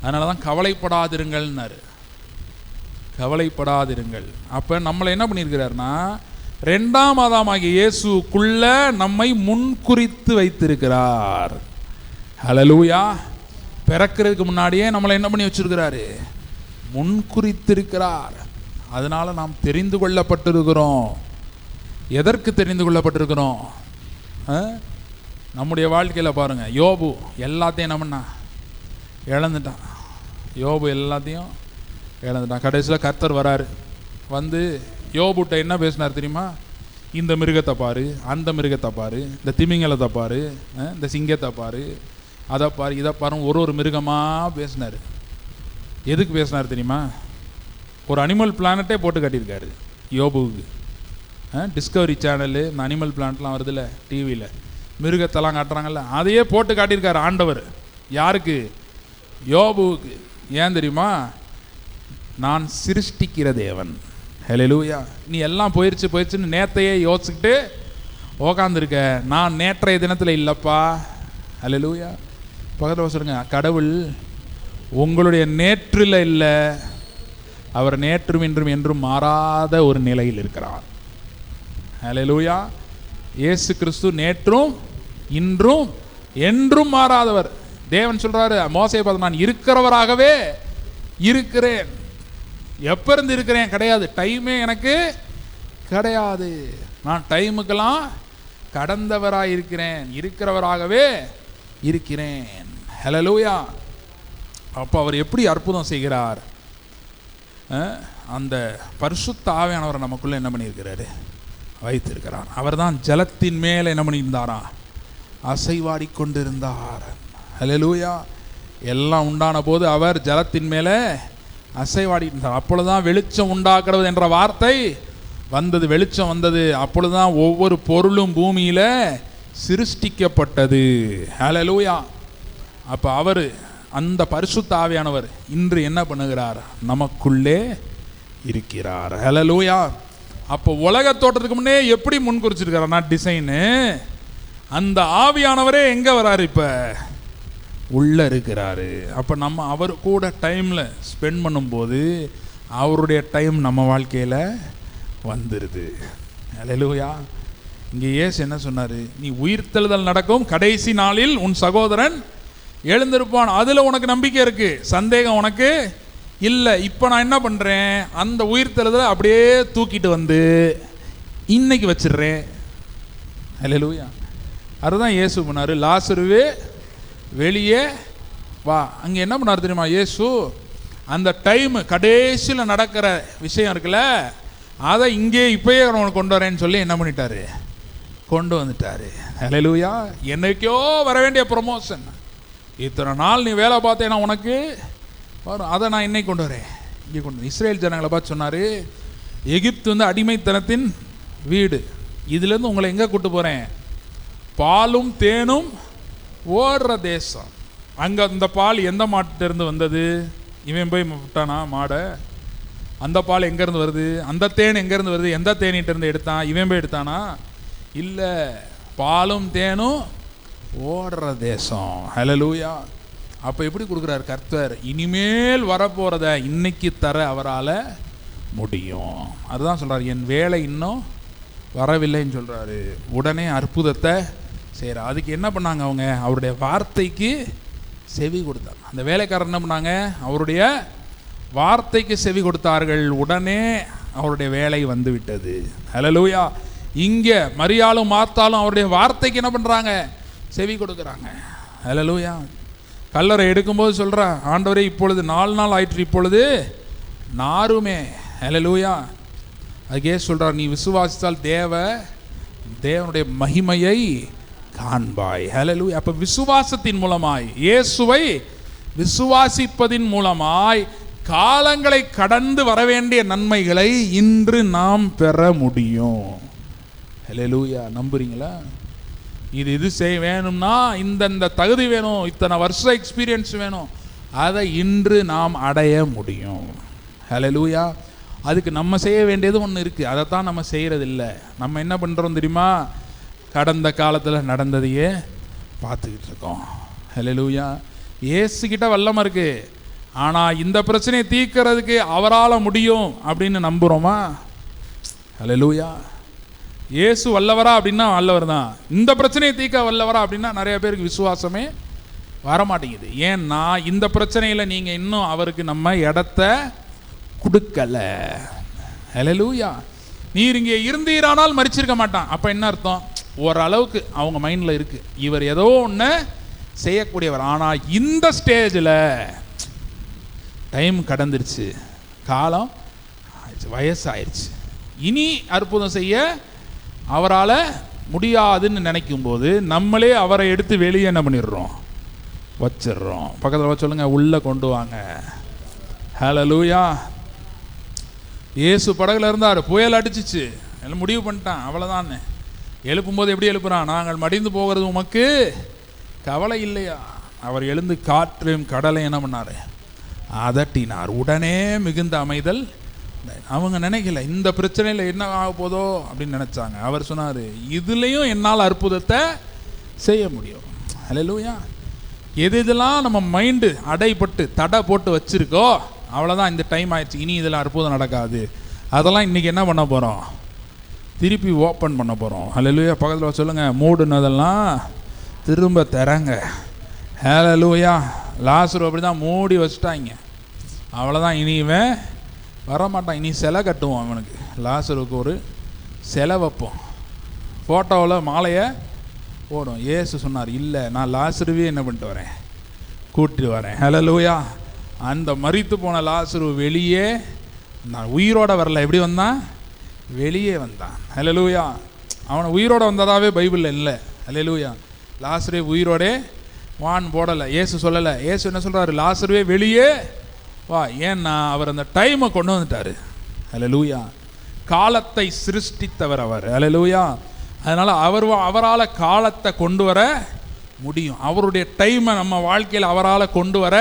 அதனால தான் கவலைப்படாதிருங்கள்னாரு. கவலைப்படாதிருங்கள். அப்போ நம்மளை என்ன பண்ணியிருக்கிறாருன்னா, 2ஆம் ஆதாமாகிய இயேசுக்குள்ள நம்மை முன்குறித்து வைத்திருக்கிறார். ஹல்லேலூயா. பிறக்கிறதுக்கு முன்னாடியே நம்மளை என்ன பண்ணி வச்சிருக்கிறாரு? முன்குறித்திருக்கிறார். அதனால நாம் தெரிந்து கொள்ளப்பட்டிருக்கிறோம். எதற்கு தெரிந்து கொள்ளப்பட்டிருக்கிறோம்? நம்முடைய வாழ்க்கையில் பாருங்க, யோபு எல்லாத்தையும் என்ன பண்ணா? இழந்துட்டான். யோபு எல்லாத்தையும் இழந்துட்டான். கடைசியில் கர்த்தர் வராரு. வந்து யோபுட்ட என்ன பேசினார் தெரியுமா? இந்த மிருகத்தை பாரு, அந்த மிருகத்தை பாரு, இந்த திமிங்கலத்தை பாரு, இந்த சிங்கத்தை பாரு, அதை பாரு, இதை பாரு, ஒரு மிருகமாக பேசினார். எதுக்கு பேசினார் தெரியுமா? ஒரு அனிமல் பிளானட்டே போட்டு காட்டியிருக்காரு யோபுவுக்கு. டிஸ்கவரி சேனலு, இந்த அனிமல் பிளானட்லாம் வருதுல்ல டிவியில், மிருகத்தெல்லாம் காட்டுறாங்கல்ல, அதையே போட்டு காட்டியிருக்காரு ஆண்டவர். யாருக்கு? யோபுவுக்கு. ஏன் தெரியுமா? நான் சிருஷ்டிக்கிற தேவன். ஹல்லேலூயா. நீ எல்லாம் போயிடுச்சுன்னு நேத்தையே யோசிச்சுக்கிட்டு உக்காந்துருக்க. நான் நேற்றைய தினத்தில் இல்லைப்பா. ஹல்லேலூயா. பக்கத்தில் சொல்லுங்க, கடவுள் உங்களுடைய நேற்றில் இல்லை, அவர் நேற்றும் இன்றும் என்றும் மாறாத ஒரு நிலையில் இருக்கிறார். ஹல்லேலூயா. இயேசு கிறிஸ்து நேற்றும் இன்றும் என்றும் மாறாதவர். தேவன் சொல்றாரு, மோசேயை பார்த்து, நான் இருக்கிறவராகவே இருக்கிறேன். எப்ப இருந்து இருக்கிறேன்? கிடையாது. டைமே எனக்கு கிடையாது. நான் டைமுக்கெல்லாம் கடந்தவராக இருக்கிறேன், இருக்கிறவராகவே இருக்கிறேன். ஹல்லேலூயா. அப்போ அவர் எப்படி அற்புதம் செய்கிறார்? அந்த பரிசுத்த ஆவியானவரை நமக்குள்ள என்ன பண்ணியிருக்கிறாரு? வைத்திருக்கிறார். அவர் தான் ஜலத்தின் மேலே என்ன பண்ணியிருந்தாரா? அசைவாடி கொண்டிருந்தார். ஹல்லேலூயா. எல்லாம் உண்டான போது அவர் ஜலத்தின் மேலே அசைவாடி இருந்தார். அப்பொழுதுதான் வெளிச்சம் உண்டாக்குறது என்ற வார்த்தை வந்தது. வெளிச்சம் வந்தது. அப்பொழுதுதான் ஒவ்வொரு பொருளும் பூமியில் சிருஷ்டிக்கப்பட்டது. ஹல்லேலூயா. அப்போ அவர், அந்த பரிசுத்த ஆவியானவர் இன்று என்ன பண்ணுகிறார்? நமக்குள்ளே இருக்கிறார். ஹல்லேலூயா. அப்போ உலக தோற்றத்துக்கு முன்னே எப்படி முன்குறிச்சிருக்கிறார்? நான் டிசைனு. அந்த ஆவியானவரே எங்கே வராரு? இப்போ உள்ளே இருக்கிறாரு. அப்போ நம்ம அவர் கூட டைமில் ஸ்பெண்ட் பண்ணும்போது அவருடைய டைம் நம்ம வாழ்க்கையில் வந்துடுது. ஹல்லேலூயா. இங்கே இயேசு என்ன சொன்னார்? நீ உயிர்த்தெழுதல் நடக்கும் கடைசி நாளில் உன் சகோதரன் எழுந்திருப்பான். அதில் உனக்கு நம்பிக்கை இருக்குது, சந்தேகம் உனக்கு இல்லை. இப்போ நான் என்ன பண்ணுறேன்? அந்த உயிர்த்தெழுதலை அப்படியே தூக்கிட்டு வந்து இன்னைக்கு வச்சிடுறேன். ஹல்லேலூயா. அதுதான் இயேசு பண்ணார். லாசருவே வெளியே வா. அங்கே என்ன பண்ணார் தெரியுமா இயேசு? அந்த டைம் கடைசியில் நடக்கிற விஷயம் இருக்குல்ல, அதை இங்கே இப்போயே உனக்கு கொண்டு வரேன்னு சொல்லி என்ன பண்ணிட்டாரு? கொண்டு வந்துட்டாரு. ஹல்லேலூயா. என்னைக்கோ வர வேண்டிய ப்ரொமோஷன், இத்தனை நாள் நீ வேலை பார்த்தேன்னா உனக்கு வரும், அதை நான் இன்னைக்கு கொண்டு வரேன். இங்கே கொண்டு இஸ்ரேல் ஜனங்களை பார்த்து சொன்னார், எகிப்து வந்து அடிமைத்தனத்தின் வீடு, இதுலேருந்து உங்களை எங்கே கூட்டு போகிறேன்? பாலும் தேனும் ஓடுற தேசம். அங்கே அந்த பால் எந்த மாட்டிலிருந்து வந்தது? இவன் போய் விட்டானா மாடை? அந்த பால் எங்கேருந்து வருது, அந்த தேன் எங்கேருந்து வருது, எந்த தேனிகிட்டேருந்து எடுத்தான், இவன் போய் எடுத்தானா? இல்லை, பாலும் தேனும் ஓடுற தேசம். ஹல்லேலூயா. அப்போ எப்படி கொடுக்குறாரு கர்த்தர்? இனிமேல் வரப்போகிறத இன்னைக்கு தர அவரால் முடியும். அதுதான் சொல்கிறார், என் வேலை இன்னும் வரவில்லைன்னு சொல்கிறாரு. உடனே அற்புதத்தை செய்கிறார். அதுக்கு என்ன பண்ணாங்க அவங்க? அவருடைய வார்த்தைக்கு செவி கொடுத்தாங்க. அந்த வேலைக்காரர் என்ன பண்ணாங்க? அவருடைய வார்த்தைக்கு செவி கொடுத்தார்கள். உடனே அவருடைய வேலை வந்து விட்டது. ஹல்லேலூயா. இங்கே மரியாளும் மார்த்தாலும் அவருடைய வார்த்தைக்கு என்ன பண்ணுறாங்க? செவி கொடுக்குறாங்க. ஹல்லேலூயா. கல்லறை எடுக்கும்போது சொல்கிறா, ஆண்டவரே இப்பொழுது 4 நாள் ஆயிற்று, இப்பொழுது நாருமே. ஹல்லேலூயா. அதுக்கே சொல்கிறார், நீ விசுவாசித்தால் தேவனுடைய மகிமையை காண்பாய். ஹல்லேலூயா. அப்போ விசுவாசத்தின் மூலமாய், இயேசுவை விசுவாசிப்பதின் மூலமாய் காலங்களை கடந்து வர வேண்டிய நன்மைகளை இன்று நாம் பெற முடியும். ஹல்லேலூயா. நம்புறீங்களா? இது செய்ய வேணும்னா இந்த தகுதி வேணும், இத்தனை வருஷ எக்ஸ்பீரியன்ஸ் வேணும், அதை இன்று நாம் அடைய முடியும். ஹல்லேலூயா. அதுக்கு நம்ம செய்ய வேண்டியது ஒன்று இருக்குது. அதைத்தான் நம்ம செய்கிறதில்லை. நம்ம என்ன பண்ணுறோம் தெரியுமா? கடந்த காலத்தில் நடந்ததையே பார்த்துக்கிட்டு இருக்கோம். ஹல்லேலூயா. இயேசுகிட்ட வல்லமை இருக்குது, ஆனால் இந்த பிரச்சனையை தீர்க்கிறதுக்கு அவரால் முடியும் அப்படின்னு நம்புகிறோமா? ஹல்லேலூயா. இயேசு வல்லவரா அப்படின்னா வல்லவர் தான். இந்த பிரச்சனையை தீர்க்க வல்லவரா அப்படின்னா நிறைய பேருக்கு விசுவாசமே வரமாட்டேங்குது. ஏன்னா இந்த பிரச்சனையில் நீங்கள் இன்னும் அவருக்கு நம்ம இடத்த கொடுக்கல. ஹல்லேலூயா. நீர் இங்கே இருந்தீரானால் மரிச்சிருக்க மாட்டான். அப்போ என்ன அர்த்தம்? ஓரளவுக்கு அவங்க மைண்டில் இருக்குது, இவர் ஏதோ ஒன்று செய்யக்கூடியவர். ஆனால் இந்த ஸ்டேஜில் டைம் கடந்துருச்சு, காலம் வயசாயிருச்சு, இனி அற்புதம் செய்ய அவரால் முடியாதுன்னு நினைக்கும் போது நம்மளே அவரை எடுத்து வெளியே என்ன பண்ணிடுறோம்? வச்சிடுறோம். பக்கத்தில் சொல்லுங்க, உள்ளே கொண்டு வாங்க. ஹல்லேலூயா. இயேசு படகுல இருந்தார், புயல் அடிச்சிச்சு, எல்லாம் முடிவு பண்ணிட்டான், அவ்வளோதானே. எழுப்பும்போது எப்படி எழுப்புறான்? நாங்கள் மடிந்து போகிறது உமக்கு கவலை இல்லையா? அவர் எழுந்து காற்றையும் கடலை என்ன பண்ணார்? அதட்டினார். உடனே மிகுந்த அமைதல். அவங்க நினைக்கல இந்த பிரச்சனையில் என்ன ஆக போதோ அப்படின்னு நினச்சாங்க. அவர் சொன்னார், இதுலேயும் என்னால் அற்புதத்தை செய்ய முடியும். ஹல்லேலூயா. எதெல்லாம் நம்ம மைண்டு அடைப்பட்டு தடை போட்டு வச்சுருக்கோ, அவ்வளோதான், இந்த டைம் ஆயிடுச்சு, இனி இதில் அற்புதம் நடக்காது, அதெல்லாம் இன்றைக்கி என்ன பண்ண போகிறோம்? திருப்பி ஓப்பன் பண்ண போகிறோம். ஹல்லேலூயா. பக்கத்தில் சொல்லுங்கள், மூடுனதெல்லாம் திரும்ப தரங்க. ஹல்லேலூயா. லாசரு அப்படி தான் மூடி வச்சுட்டாங்க, அவ்வளோதான், இனி இவன் வரமாட்டான். இனி சிலை கட்டுவோம் அவனுக்கு. லாசருக்கு ஒரு சிலை வைப்போம், ஃபோட்டோவில் மாலையை போடும். இயேசு சொன்னார், இல்லை, நான் லாசருவே என்ன பண்ணிட்டு வரேன்? கூட்டிட்டு வரேன். ஹல்லேலூயா. அந்த மரித்து போன லாசரு வெளியே, நான் உயிரோட வரல, எப்படி வந்தான்? வெளியே வந்தான். ஹல்லேலூயா. அவனை உயிரோட வந்ததாவே பைபிளில் இல்லை. ஹல்லேலூயா. லாசரே உயிரோடே வான் போடலை, இயேசு சொல்லலை. இயேசு என்ன சொல்கிறாரு? லாசருவே வெளியே வா. ஏன்னா அவர் அந்த டைமை கொண்டு வந்துட்டார். ஹல்லேலூயா. காலத்தை சிருஷ்டித்தவர் அவர். ஹல்லேலூயா. அதனால் அவரால் காலத்தை கொண்டு வர முடியும். அவருடைய டைமை நம்ம வாழ்க்கையில் அவரால் கொண்டு வர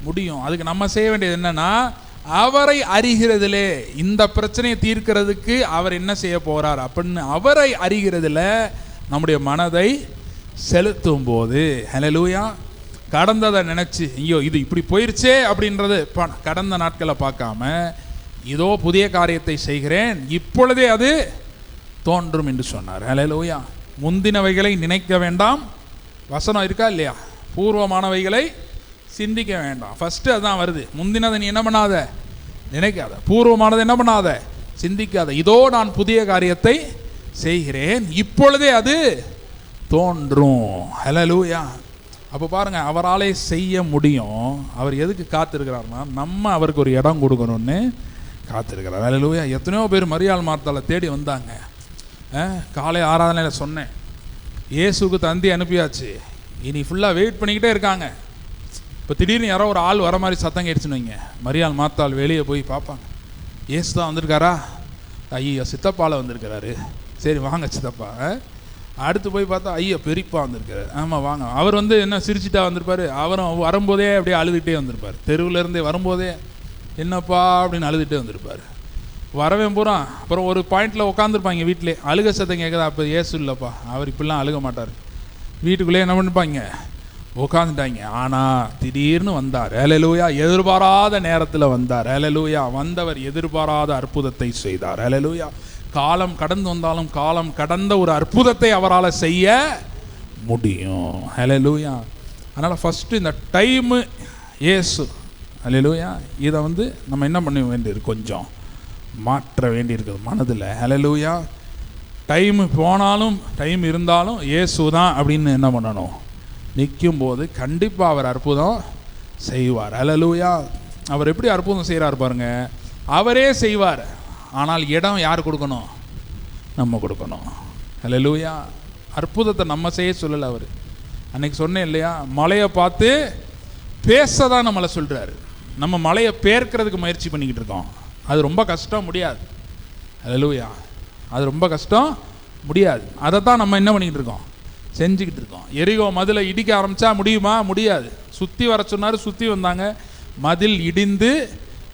முடியும். அதுக்கு நம்ம செய்ய வேண்டியது என்னென்னா, அவரை அறிகிறதிலே, இந்த பிரச்சனையை தீர்க்கிறதுக்கு அவர் என்ன செய்ய போகிறார் அப்படின்னு அவரை அறிகிறதில் நம்முடைய மனதை செலுத்தும் போது, ஹல்லேலூயா, கடந்ததை நினச்சி ஐயோ இது இப்படி போயிடுச்சே அப்படின்றது கடந்த நாட்களை பார்க்காம, இதோ புதிய காரியத்தை செய்கிறேன், இப்பொழுதே அது தோன்றும் என்று சொன்னார். ஹல்லேலூயா. முந்தினவைகளை நினைக்க வேண்டாம், வசனம் இருக்கா இல்லையா? பூர்வமானவைகளை சிந்திக்க வேண்டாம். ஃபஸ்ட்டு அதுதான் வருது. முந்தினதை நீ என்ன பண்ணாத? நினைக்காத. பூர்வமானதை என்ன பண்ணாத? சிந்திக்காத. இதோ நான் புதிய காரியத்தை செய்கிறேன், இப்பொழுதே அது தோன்றும். ஹல்லேலூயா. அப்போ பாருங்கள், அவராலே செய்ய முடியும். அவர் எதுக்கு காத்திருக்கிறார்னா, நம்ம அவருக்கு ஒரு இடம் கொடுக்கணும்னு காத்திருக்கிறார். ஹல்லேலூயா. எத்தனையோ பேர் மரியாள் மார்த்தாளை தேடி வந்தாங்க. காலை ஆராதனையில் சொன்னேன், இயேசுக்கு தந்தி அனுப்பியாச்சு, இனி ஃபுல்லாக வெயிட் பண்ணிக்கிட்டே இருக்காங்க. இப்போ திடீர்னு யாரோ ஒரு ஆள் வர மாதிரி சத்தம் கேட்டுச்சுன்னு வைங்க, மரியாள் மார்த்தாள் வெளியே போய் பார்ப்பாங்க, இயேசு தான் வந்திருக்காரா? ஐயா சித்தப்பாவில் வந்திருக்கிறாரு, சரி வாங்க சித்தப்பா. அடுத்து போய் பார்த்தா ஐயா பெரியப்பா வந்திருக்காரு, ஆமாம் வாங்க. அவர் என்ன சிரிச்சிட்டா வந்திருப்பார், அவரும் வரும்போதே அப்படியே அழுதுகிட்டே வந்திருப்பார், தெருவில் இருந்தே வரும்போதே என்னப்பா அப்படின்னு அழுதுகிட்டே வந்திருப்பார். வரவேன் பூரா அப்புறம் ஒரு பாயிண்டில் உட்காந்துருப்பாங்க வீட்டிலே. அழுக சத்தம் கேட்குதா? அப்போ ஏசு இல்லைப்பா, அவர் இப்படிலாம் அழுக மாட்டார். வீட்டுக்குள்ளே என்ன பண்ணிப்பாங்க, உட்காந்துட்டாங்க. ஆனால் திடீர்னு வந்தார். ஹல்லேலூயா. எதிர்பாராத நேரத்தில் வந்தார். ஹல்லேலூயா. வந்தவர் எதிர்பாராத அற்புதத்தை செய்தார். ஹல்லேலூயா. காலம் கடந்து வந்தாலும் காலம் கடந்த ஒரு அற்புதத்தை அவரால் செய்ய முடியும். ஹல்லேலூயா. அதனால் ஃபஸ்ட்டு இந்த டைமு ஏசு. ஹல்லேலூயா. இதை நம்ம என்ன பண்ண வேண்டியிருக்கு, கொஞ்சம் மாற்ற வேண்டியிருக்குது மனதில். ஹல்லேலூயா. டைமு போனாலும் டைம் இருந்தாலும் இயேசு தான் அப்படின்னு என்ன பண்ணணும், நிற்கும்போது கண்டிப்பாக அவர் அற்புதம் செய்வார். ஹல்லேலூயா. அவர் எப்படி அற்புதம் செய்கிறார் பாருங்க. அவரே செய்வார், ஆனால் இடம் யார் கொடுக்கணும், நம்ம கொடுக்கணும். ஹல்லேலூயா. அற்புதத்தை நம்ம செய்ய சொல்லலை அவர். அன்னைக்கு சொன்னேன் இல்லையா, மலையை பார்த்து பேச தான் நம்மளை சொல்கிறாரு. நம்ம மலையை பேர்க்கிறதுக்கு முயற்சி பண்ணிக்கிட்டு இருக்கோம். அது ரொம்ப கஷ்டம், முடியாது. ஹல்லேலூயா. அது ரொம்ப கஷ்டம், முடியாது. அதை தான் நம்ம என்ன பண்ணிக்கிட்டு இருக்கோம், செஞ்சுக்கிட்டு இருக்கோம். எரிகோ மதிலை இடிக்க ஆரம்பித்தா முடியுமா? முடியாது. சுற்றி வர சொன்னார், சுற்றி வந்தாங்க, மதில் இடிந்து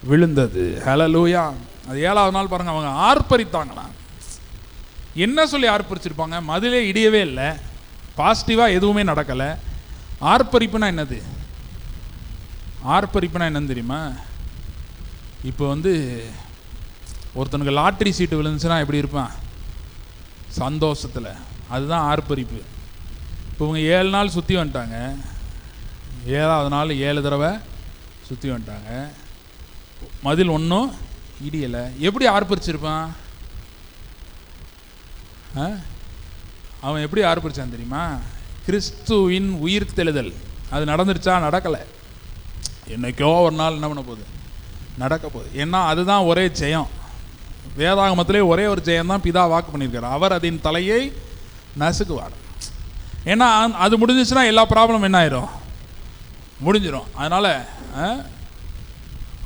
விழுந்தது. ஹல்லேலூயா. அது 7வது நாள் பாருங்கள், அவங்க ஆர்ப்பரித்தாங்களா. என்ன சொல்லி ஆர்ப்பரிச்சிருப்பாங்க? மதிலே இடியவே இல்லை, பாசிட்டிவாக எதுவுமே நடக்கலை. ஆர்ப்பரிப்புனா என்னது? ஆர்ப்பரிப்புனா என்னன்னு தெரியுமா? இப்போ ஒருத்தனுக்கு லாட்ரி சீட்டு விழுந்துச்சுன்னா எப்படி இருப்பான், சந்தோஷத்தில். அதுதான் ஆர்ப்பரிப்பு. இப்போ இவங்க 7 நாள் சுற்றி வந்துட்டாங்க. 7வது நாள் 7 தடவை சுற்றி வந்துட்டாங்க, மதில் ஒன்றும் இடியலை. எப்படி ஆர்ப்பரிச்சிருப்பான்? அவன் எப்படி ஆர்ப்பரிச்சான் தெரியுமா? கிறிஸ்துவின் உயிர் தெழுதல் அது நடந்துருச்சா? நடக்கலை. என்னைக்கோ ஒரு நாள் என்ன பண்ண போகுது, நடக்க போகுது. ஏன்னா அதுதான் ஒரே ஜெயம். வேதாகமத்திலே ஒரே ஒரு ஜெயம் தான் பிதா வாக்கு பண்ணியிருக்கார், அவர் அதன் தலையை நசுக்குவார். ஏன்னா அது முடிஞ்சிச்சுன்னா எல்லா ப்ராப்ளம் என்ன ஆயிரும், முடிஞ்சிடும். அதனால்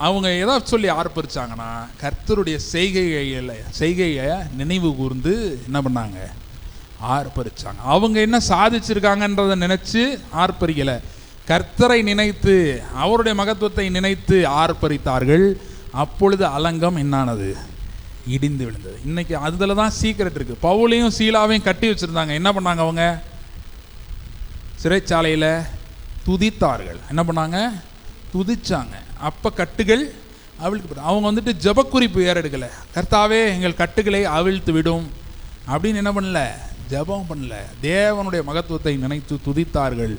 அவங்க எதை சொல்லி ஆர்ப்பரிச்சாங்கன்னா, கர்த்தருடைய செய்கையை நினைவு கூர்ந்து என்ன பண்ணாங்க, ஆர்ப்பரிச்சாங்க. அவங்க என்ன சாதிச்சிருக்காங்கன்றதை நினைச்சு ஆர்ப்பரிக்கலை, கர்த்தரை நினைத்து அவருடைய மகத்துவத்தை நினைத்து ஆர்ப்பரித்தார்கள். அப்பொழுது அலங்கம் என்னானது, இடிந்து விழுந்தது. இன்னைக்கு அதில் தான் சீக்கிரட் இருக்கு. பவுலையும் சீலாவையும் கட்டி வச்சிருந்தாங்க. என்ன பண்ணாங்க? அவங்க சிறைச்சாலையில் துதித்தார்கள். என்ன பண்ணாங்க? துதிச்சாங்க. அப்போ கட்டுகள் அவிழ்த்து. அவங்க ஜெபக்குறிப்பு ஏறெடுக்கலை. கர்த்தாவே எங்கள் கட்டுகளை அவிழ்த்து விடும் அப்படின்னு என்ன பண்ணல, ஜெபம் பண்ணல. தேவனுடைய மகத்துவத்தை நினைத்து துதித்தார்கள்.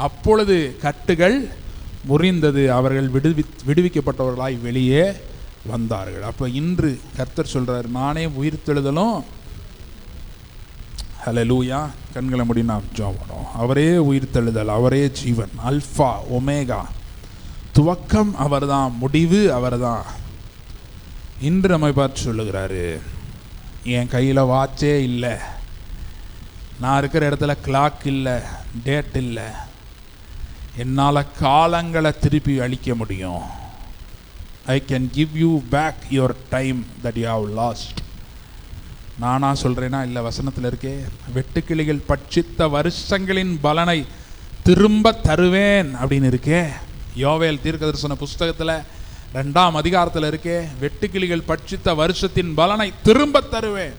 அப்பொழுது கட்டுகள் முறிந்தது, அவர்கள் விடுவிக்கப்பட்டவர்களாய் வெளியே வந்தார்கள். அப்போ இன்று கர்த்தர் சொல்கிறார், நானே உயிர்த்தெழுதலும். ஹல்லேலூயா. கண்களை மூடி நாம் ஜெபம் பண்ணுவோம். அவரே உயிர்த்தெழுதல், அவரே ஜீவன், அல்ஃபா ஒமேகா, துவக்கம் அவர்தான், முடிவு அவர்தான். இன்று நம்மை பார்த்து சொல்லுகிறாரு, என் கையில் வாட்சே இல்லை, நான் இருக்கிற இடத்துல கிளாக் இல்லை, டேட் இல்லை, என்னால் காலங்களை திருப்பி அளிக்க முடியும். I can give you back your time that you have lost. நானா சொல்கிறேன்னா இல்லை, வசனத்தில் இருக்கே, வெட்டுக்கிளிகள் பட்சித்த வருஷங்களின் பலனை திரும்ப தருவேன் அப்படின்னு இருக்கே. யோவேல் தீர்க்கதரிசன புஸ்தகத்தில் 2ஆம் அதிகாரத்தில் இருக்கே, வெட்டுக்கிளிகள் பட்சித்த வருஷத்தின் பலனை திரும்ப தருவேன்,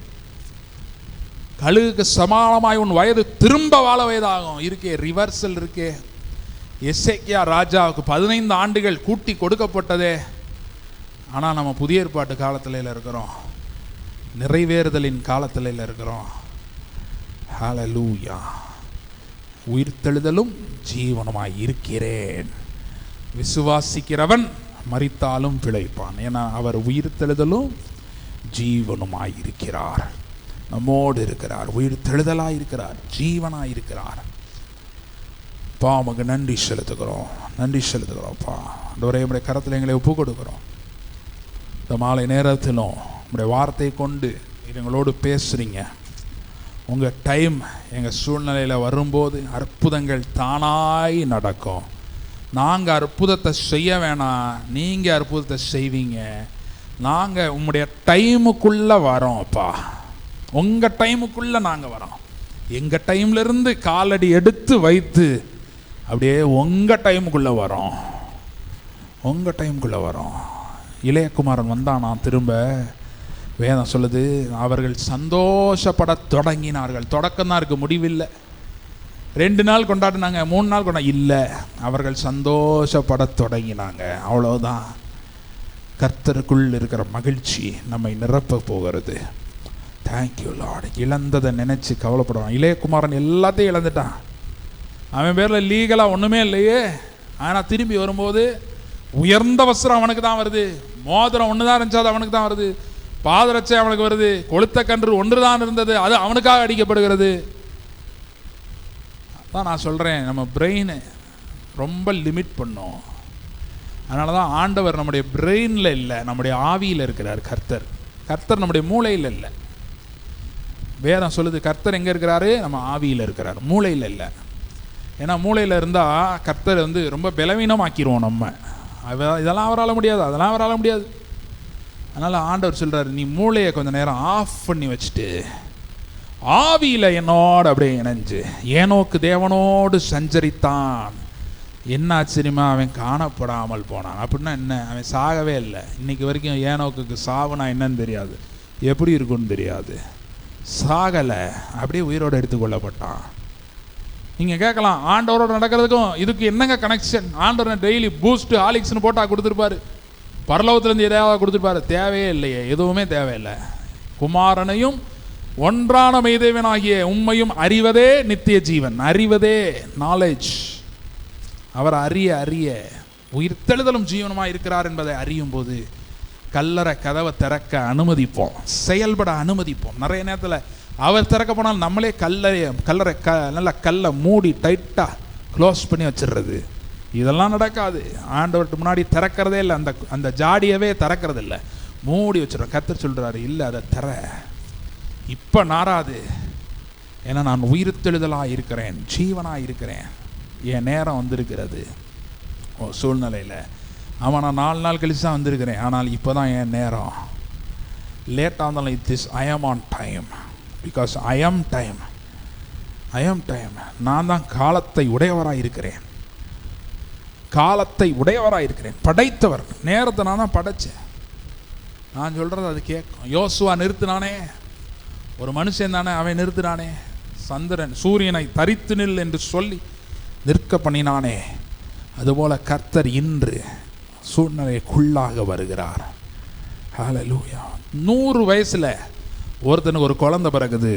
கழுகுக்கு சமானமாய் உன் வயது திரும்ப வாழ வயதாகும் இருக்கே. ரிவர்சல் இருக்கே. எசேக்கியா ராஜாவுக்கு 15 ஆண்டுகள் கூட்டி கொடுக்கப்பட்டதே. ஆனால் நம்ம புதிய ஏற்பாட்டு காலத்தில் இருக்கிறோம், நிறைவேறுதலின் காலத்தில் இருக்கிறோம். ஹல்லேலூயா. உயிர்த்தெழுதலும் ஜீவனுமாய் இருக்கிறேன், விசுவாசிக்கிறவன் மரித்தாலும் பிழைப்பான். ஏன்னா அவர் உயிர்த்தெழுதலும் ஜீவனுமாய் இருக்கிறார், நம்மோடு இருக்கிறார், உயிர்த்தெழுதலாய் இருக்கிறார், ஜீவனாய் இருக்கிறார். பா உமக்கு நன்றி செலுத்துகிறோம், நன்றி செலுத்துகிறோம்ப்பா. ஆண்டவரே, உம்முடைய கரத்தில் எங்களை ஒப்பு கொடுக்குறோம். இந்த மாலை நேரத்திலும் உம்முடைய வார்த்தையை கொண்டு எங்களோடு பேசுகிறீங்க. உங்கள் டைம் எங்கள் சூழ்நிலையில் வரும்போது அற்புதங்கள் தானாய் நடக்கும். நாங்கள் அற்புதத்தை செய்ய வேணாம், நீங்கள் அற்புதத்தை செய்வீங்க. நாங்கள் உம்முடைய டைமுக்குள்ளே வரோம்ப்பா, உங்கள் டைமுக்குள்ளே நாங்கள் வரோம். எங்கள் டைம்லேருந்து காலடி எடுத்து வைத்து அப்படியே உங்கள் டைமுக்குள்ளே வரோம், உங்கள் டைமுக்குள்ளே வரோம். இளையகுமாரன் வந்தானாம். திரும்ப வேதம் சொல்லுது, அவர்கள் சந்தோஷப்பட தொடங்கினார்கள். தொடக்கம் தான் இருக்குது, முடிவில்லை. 2 நாள் கொண்டாடினாங்க, 3 நாள் இல்லை, அவர்கள் சந்தோஷப்பட தொடங்கினாங்க. அவ்வளோதான். கர்த்தருக்குள் இருக்கிற மகிழ்ச்சி நம்மை நிரப்ப போகிறது. Thank you Lord. இழந்ததை நினச்சி கவலைப்படுவான். இளையகுமாரன் எல்லாத்தையும் இழந்துட்டான். அவன் பேரில் லீகலாக ஒன்றுமே இல்லையே. ஆனால் திரும்பி வரும்போது உயர்ந்த வஸ்திரம் அவனுக்கு தான் வருது, மோதிரம் ஒன்று தான் இருந்துச்சு, அது அவனுக்கு தான் வருது, பாதரட்சை அவனுக்கு வருது, கொளுத்த கன்று ஒன்று தான் இருந்தது, அது அவனுக்காக அடிக்கப்படுகிறது. அதான் நான் சொல்கிறேன், நம்ம பிரெயினை ரொம்ப லிமிட் பண்ணோம். அதனால தான் ஆண்டவர் நம்முடைய பிரெயினில் இல்லை, நம்முடைய ஆவியில் இருக்கிறார். கர்த்தர் நம்முடைய மூளையில் இல்லை. வேதம் சொல்லுது கர்த்தர் எங்கே இருக்கிறாரு? நம்ம ஆவியில் இருக்கிறார், மூளையில் இல்லை. ஏன்னா மூளையில் இருந்தால் கர்த்தர் ரொம்ப பலவீனமாக்கிடுவோம் நம்ம. இதெல்லாம் அவரால் முடியாது, அதெல்லாம் அவரால் முடியாது. அதனால் ஆண்டவர் சொல்கிறார், நீ மூளையை கொஞ்சம் நேரம் ஆஃப் பண்ணி வச்சுட்டு ஆவியில் என்னோடு அப்படியே இணைஞ்சு. ஏனோக்கு தேவனோடு சஞ்சரித்தான். என்ன ஆச்சரியமா, அவன் காணப்படாமல் போனான். அப்படின்னா என்ன? அவன் சாகவே இல்லை. இன்னைக்கு வரைக்கும் ஏனோக்கு சாவுனா என்னன்னு தெரியாது, எப்படி இருக்குன்னு தெரியாது. சாகலை, அப்படியே உயிரோடு எடுத்துக்கொள்ளப்பட்டான். நீங்கள் கேட்கலாம், ஆண்டவரோடு நடக்கிறதுக்கும் இதுக்கு என்னங்க கனெக்ஷன்? ஆண்டவர் டெய்லி பூஸ்ட் ஹாலிக்ஸ்னு போட்டால் கொடுத்துருப்பாரு, பரலோகத்துலேருந்து எதையாவது கொடுத்துருப்பாரு. தேவையே இல்லையே, எதுவுமே தேவையில்லை. குமாரனையும் ஒன்றான மெய்தேவனாகிய உம்மையும் அறிவதே நித்திய ஜீவன். அறிவதே நாலேஜ். அவர் அறிய உயிர்த்தெழுதலும் ஜீவனமாக இருக்கிறார் என்பதை அறியும் போது கல்லறை கதவை திறக்க அனுமதிப்போம், செயல்பட அனுமதிப்போம். நிறைய நேரத்தில் அவர் திறக்க போனால் நம்மளே கல்லறை நல்லா கல்லை மூடி டைட்டாக க்ளோஸ் பண்ணி வச்சிடுறது. இதெல்லாம் நடக்காது. ஆண்டவர்கிட்ட முன்னாடி திறக்கிறதே இல்லை, அந்த ஜாடியவே திறக்கிறது இல்லை, மூடி வச்சிடறோம். கர்த்தர் சொல்கிறாரு, இல்லை அதை திற, இப்போ நாராது, ஏன்னா நான் உயிர்த்தெழுதலாக இருக்கிறேன், ஜீவனாக இருக்கிறேன், என் நேரம் வந்திருக்கிறது. சூழ்நிலையில் அவன் நான் 4 நாள் கழிச்சு தான் வந்திருக்கிறேன், ஆனால் இப்போ தான் என் நேரம். லேட்டாக இருந்தாலும் இட்ஸ் ஐ ஆம் ஆன் டைம், பிகாஸ் ஐ ஆம் டைம். நான் தான் காலத்தை உடையவராக இருக்கிறேன், படைத்தவர். நேரத்தை நான் தான் படைத்தேன். நான் சொல்கிறது அது கேட்கும். யோசுவா நிறுத்தினானே, ஒரு மனுஷன் தானே, அவன் நிறுத்தினானே. சந்திரன் சூரியனை தரித்து நில் என்று சொல்லி நிற்க பண்ணினானே. அதுபோல கர்த்தர் இன்று சூழ்நிலைக்குள்ளாக வருகிறார். ஹல்லேலூயா. 100 வயசில் ஒருத்தனுக்கு ஒரு குழந்தை பிறகுது.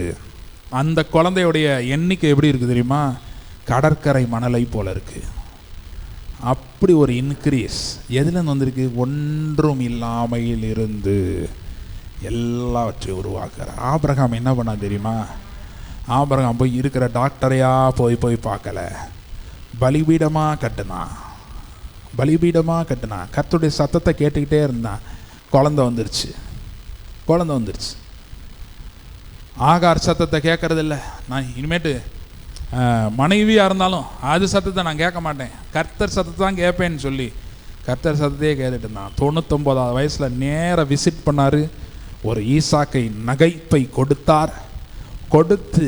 அந்த குழந்தையுடைய எண்ணிக்கை எப்படி இருக்குது தெரியுமா? கடற்கரை மணலை போல இருக்குது. அப்படி ஒரு இன்க்ரீஸ் எதுலேருந்து வந்திருக்கு? ஒன்றும் இல்லாமையில் இருந்து எல்லாவற்றையும் உருவாக்குறார். ஆபிரகாம் என்ன பண்ணா தெரியுமா? ஆபிரகாம் போய் இருக்கிற டாக்டரையாக போய் பார்க்கல, பலிபீடமாக கட்டுனான். கர்த்தருடைய சத்தத்தை கேட்டுக்கிட்டே இருந்தான். குழந்தை வந்துருச்சு. ஆகார் சத்தத்தை கேட்கறதில்ல. நான் இனிமேட்டு மனைவியாக இருந்தாலும் அது சத்தத்தை நான் கேட்க மாட்டேன், கர்த்தர் சத்தத்தை தான் கேட்பேன்னு சொல்லி கர்த்தர் சத்தத்தையே கேட்டுட்டு இருந்தான். 99வது வயசில் நேராக விசிட் பண்ணார். ஒரு ஈசாக்கை நகைப்பை கொடுத்து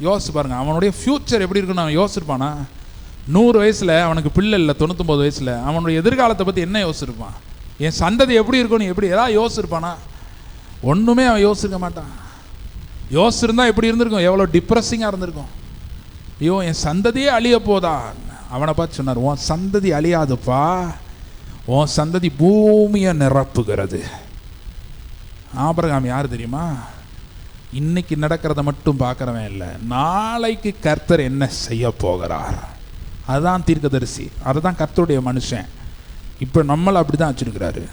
யோசிச்சு பாருங்க, அவனுடைய ஃப்யூச்சர் எப்படி இருக்குன்னு அவன் யோசிச்சிருப்பானா? 100 வயசில் அவனுக்கு பிள்ளை இல்லை, 99 வயசில் அவனுடைய எதிர்காலத்தை பற்றி என்ன யோசிச்சிருப்பான்? என் சந்ததி எப்படி இருக்குன்னு ஏதாவது யோசிச்சிருப்பானா? ஒன்றுமே அவன் யோசிச்சிருக்க மாட்டான். யோசிச்சிருந்தா எப்படி இருந்திருக்கும்? எவ்வளோ டிப்ரெஸிங்காக இருந்திருக்கும். ஐயோ என் சந்ததியே அழிய போதா. அவனை பார்த்து சொன்னார், உன் சந்ததி அழியாதுப்பா, உன் சந்ததி பூமியை நிரப்புகிறது. ஆபிரகாம் யார் தெரியுமா? இன்னைக்கு நடக்கிறத மட்டும் பார்க்குறவன் இல்லை, நாளைக்கு கர்த்தர் என்ன செய்ய போகிறார், அதுதான் தீர்க்கதரிசி, அதுதான் கர்த்தருடைய மனுஷன். இப்போ நம்மளை அப்படி தான் வச்சுருக்கிறாரு.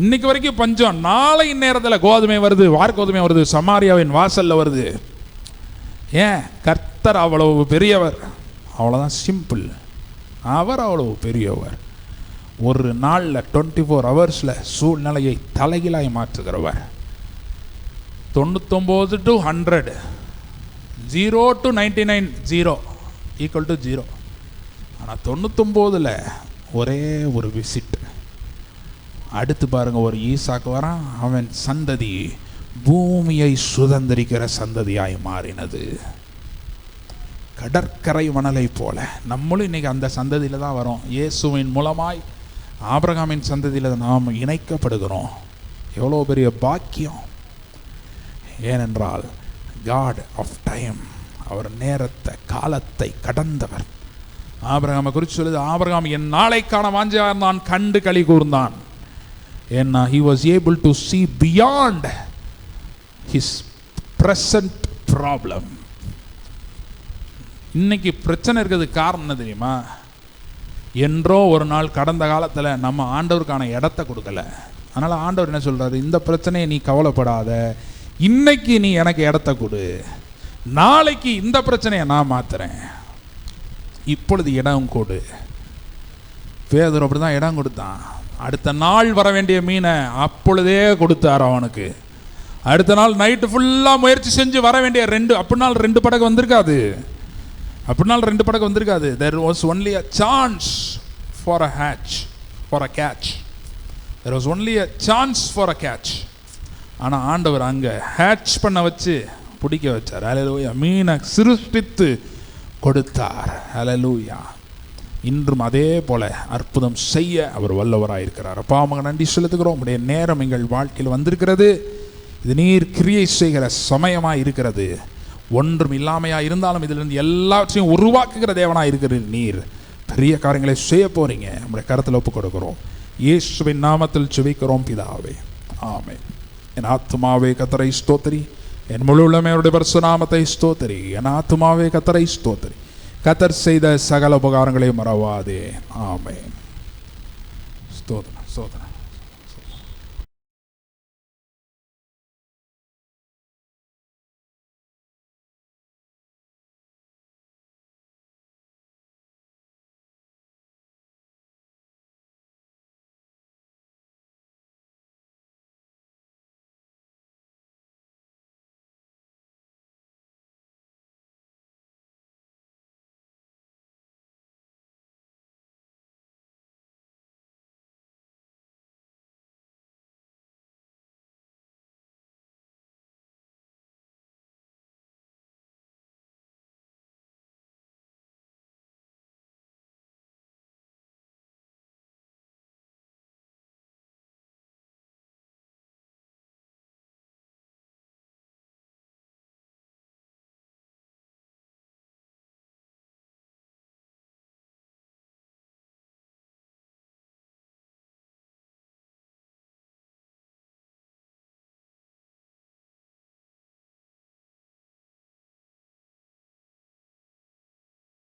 இன்னைக்கு வரைக்கும் பஞ்சம், நாளை நேரத்தில் கோதுமை வருது, வார்கோதுமை வருது, சமாரியாவின் வாசலில் வருது. ஏன்? கர்த்தர் அவ்வளவு பெரியவர். அவ்வளோதான், சிம்பிள். அவர் அவ்வளவு பெரியவர். ஒரு நாளில் 24 ஹவர்ஸில் சூழ்நிலையை தலைகீழாய் மாற்றுகிறவர். 99 to 100, 0 to 99, 0 ஈக்குவல் டு 0. ஆனால் 99ல் ஒரே ஒரு விசிட். அடுத்து பாருங்கள், ஒரு ஈசாக்கு வரான், அவன் சந்ததி பூமியை சுதந்திரிக்கிற சந்ததியாய் மாறினது. கடற்கரை மணலை போல நம்மளும் இன்றைக்கி அந்த சந்ததியில் தான் வரோம். இயேசுவின் மூலமாய் ஆபிரகாமின் சந்ததியில் நாம் இணைக்கப்படுகிறோம். எவ்வளோ பெரிய பாக்கியம்! ஏனென்றால் காட் ஆஃப் டைம், அவர் நேரத்தை காலத்தை கடந்தவர். ஆபிரகாமை குறித்து சொல்லுது, ஆபிரகாம் என் நாளைக்கான வாஞ்சையார் நான் கண்டு களி கூர்ந்தான். ஏன்னா he was able to see beyond his present problem. இன்னைக்கு பிரச்சனை இருக்கிறது காரணம் என்ன தெரியுமா? என்றோ ஒரு நாள் கடந்த காலத்தில் நம்ம ஆண்டவருக்கான இடத்தை கொடுக்கல. அதனால் ஆண்டவர் என்ன சொல்கிறாரு, இந்த பிரச்சனையை நீ கவலைப்படாத, இன்னைக்கு நீ எனக்கு இடத்த கொடு, நாளைக்கு இந்த பிரச்சனையை நான் மாத்துறேன், இப்பொழுது இடம் கொடு. பேதுரு அப்படி தான் இடம் கொடுத்தான். அடுத்த நாள் வர வேண்டிய மீனை அப்பொழுதே கொடுத்தார் அவனுக்கு. அடுத்த நாள் நைட்டு ஃபுல்லாக முயற்சி செஞ்சு வர வேண்டிய அப்படினால் 2 படகு வந்திருக்காது. There was only a chance for a catch. There was only a chance for a catch. ஆனால் ஆண்டவர் அங்கே ஹேட்ச் பண்ண வச்சு பிடிக்க வச்சார். ஹல்லேலூயா. மீனை சிருஷ்டித்து கொடுத்தார். ஹல்லேலூயா. இன்றும் அதே போல அற்புதம் செய்ய அவர் வல்லவராயிருக்கிறார். அப்பா அவங்க நன்றி செலுத்துகிறோம். உடைய நேரம் எங்கள் வாழ்க்கையில் வந்திருக்கிறது. இது நீர் கிரியை செய்கிற சமயமாக இருக்கிறது. ஒன்றும் இல்லாமையாக இருந்தாலும் இதிலிருந்து எல்லாவற்றையும் உருவாக்குகிற தேவனாக இருக்கிறது. நீர் பெரிய காரியங்களை செய்ய போறீங்க. நம்முடைய கருத்தில் ஒப்புக் கொடுக்கிறோம். இயேசுவின் நாமத்தில் ஜெபிக்கிறோம் பிதாவே, ஆமென். என் ஆத்துமாவே கர்த்தரை ஸ்தோத்திரி, என் முழு உள்ளமே அவருடைய பரிசுத்த நாமத்தை ஸ்தோத்திரி. என் ஆத்துமாவே கர்த்தரை ஸ்தோத்திரி, கர்த்தர் செய்த சகல உபகாரங்களை மறவாதே. ஆமென். ஸ்தோத்திரம்.